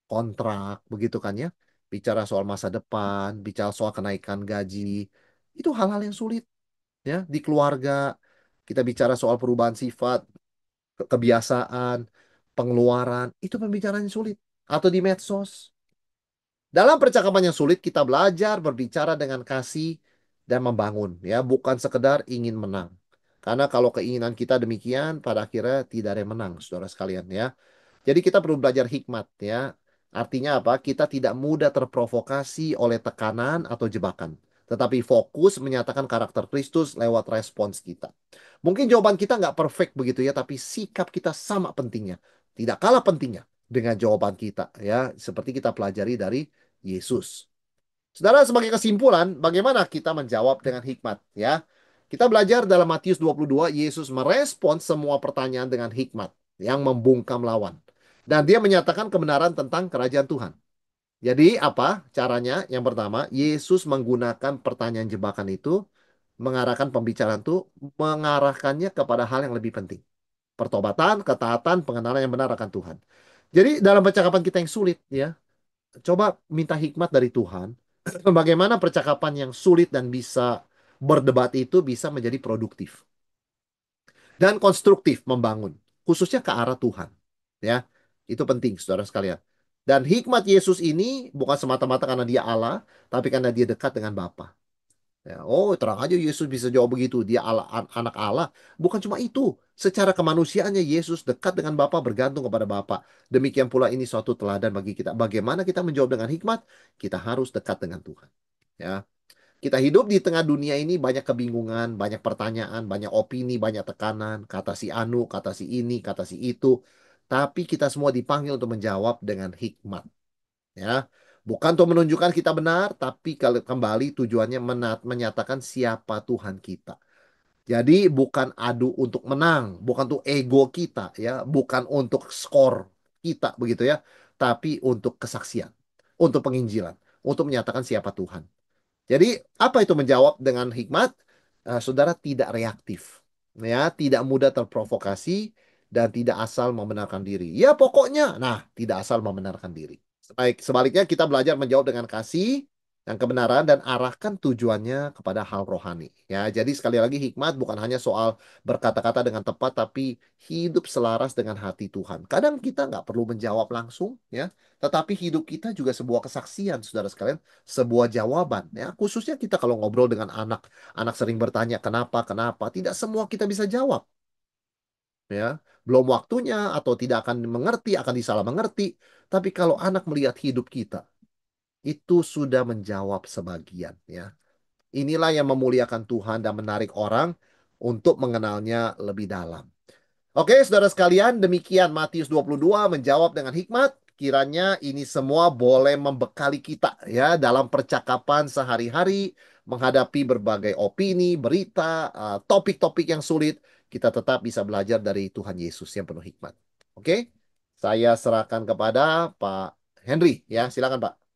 kontrak, begitu kan ya. Bicara soal masa depan, bicara soal kenaikan gaji, itu hal-hal yang sulit, ya. Di keluarga, kita bicara soal perubahan sifat, kebiasaan, pengeluaran, itu pembicaraan yang sulit. Atau di medsos. Dalam percakapan yang sulit, kita belajar berbicara dengan kasih dan membangun, ya, bukan sekedar ingin menang. Karena kalau keinginan kita demikian, pada akhirnya tidak ada yang menang, saudara sekalian, ya. Jadi kita perlu belajar hikmat, ya. Artinya apa? Kita tidak mudah terprovokasi oleh tekanan atau jebakan, tetapi fokus menyatakan karakter Kristus lewat respons kita. Mungkin jawaban kita nggak perfect begitu ya, tapi sikap kita sama pentingnya, tidak kalah pentingnya dengan jawaban kita, ya. Seperti kita pelajari dari Yesus. Saudara, sebagai kesimpulan, bagaimana kita menjawab dengan hikmat, ya? Kita belajar dalam Matius 22, Yesus merespons semua pertanyaan dengan hikmat yang membungkam lawan. Dan dia menyatakan kebenaran tentang kerajaan Tuhan. Jadi apa caranya? Yang pertama, Yesus menggunakan pertanyaan jebakan itu, mengarahkan pembicaraan itu, mengarahkannya kepada hal yang lebih penting. Pertobatan, ketaatan, pengenalan yang benar akan Tuhan. Jadi dalam percakapan kita yang sulit, ya, coba minta hikmat dari Tuhan. Bagaimana percakapan yang sulit dan bisa berdebat itu bisa menjadi produktif dan konstruktif membangun, khususnya ke arah Tuhan. Ya, itu penting, saudara sekalian. Dan hikmat Yesus ini bukan semata-mata karena dia Allah, tapi karena dia dekat dengan Bapa. Ya, oh, terang aja Yesus bisa jawab begitu. Dia Allah, anak Allah. Bukan cuma itu. Secara kemanusiaannya Yesus dekat dengan Bapa, bergantung kepada Bapa. Demikian pula ini suatu teladan bagi kita. Bagaimana kita menjawab dengan hikmat? Kita harus dekat dengan Tuhan. Ya, kita hidup di tengah dunia ini banyak kebingungan, banyak pertanyaan, banyak opini, banyak tekanan. Kata si anu, kata si ini, kata si itu. Tapi kita semua dipanggil untuk menjawab dengan hikmat. Ya, bukan untuk menunjukkan kita benar, tapi kalau kembali tujuannya menyatakan siapa Tuhan kita. Jadi bukan adu untuk menang, bukan untuk ego kita, ya, bukan untuk skor kita begitu ya, tapi untuk kesaksian, untuk penginjilan, untuk menyatakan siapa Tuhan. Jadi apa itu menjawab dengan hikmat? Saudara tidak reaktif, ya, tidak mudah terprovokasi dan tidak asal membenarkan diri. Ya pokoknya, nah, tidak asal membenarkan diri. Baik, sebaliknya kita belajar menjawab dengan kasih dan kebenaran dan arahkan tujuannya kepada hal rohani. Ya, jadi sekali lagi hikmat bukan hanya soal berkata-kata dengan tepat, tapi hidup selaras dengan hati Tuhan. Kadang kita nggak perlu menjawab langsung, ya, tetapi hidup kita juga sebuah kesaksian, saudara sekalian, sebuah jawaban. Ya, khususnya kita kalau ngobrol dengan anak, anak sering bertanya kenapa, kenapa. Tidak semua kita bisa jawab. Ya, belum waktunya atau tidak akan mengerti, akan disalah mengerti. Tapi kalau anak melihat hidup kita, itu sudah menjawab sebagian, ya. Inilah yang memuliakan Tuhan dan menarik orang untuk mengenalnya lebih dalam. Oke, saudara sekalian, demikian Matius 22 menjawab dengan hikmat. Kiranya ini semua boleh membekali kita, ya, dalam percakapan sehari-hari, menghadapi berbagai opini, berita, topik-topik yang sulit. Kita tetap bisa belajar dari Tuhan Yesus yang penuh hikmat. Oke, saya serahkan kepada Pak Henry, ya, silakan Pak.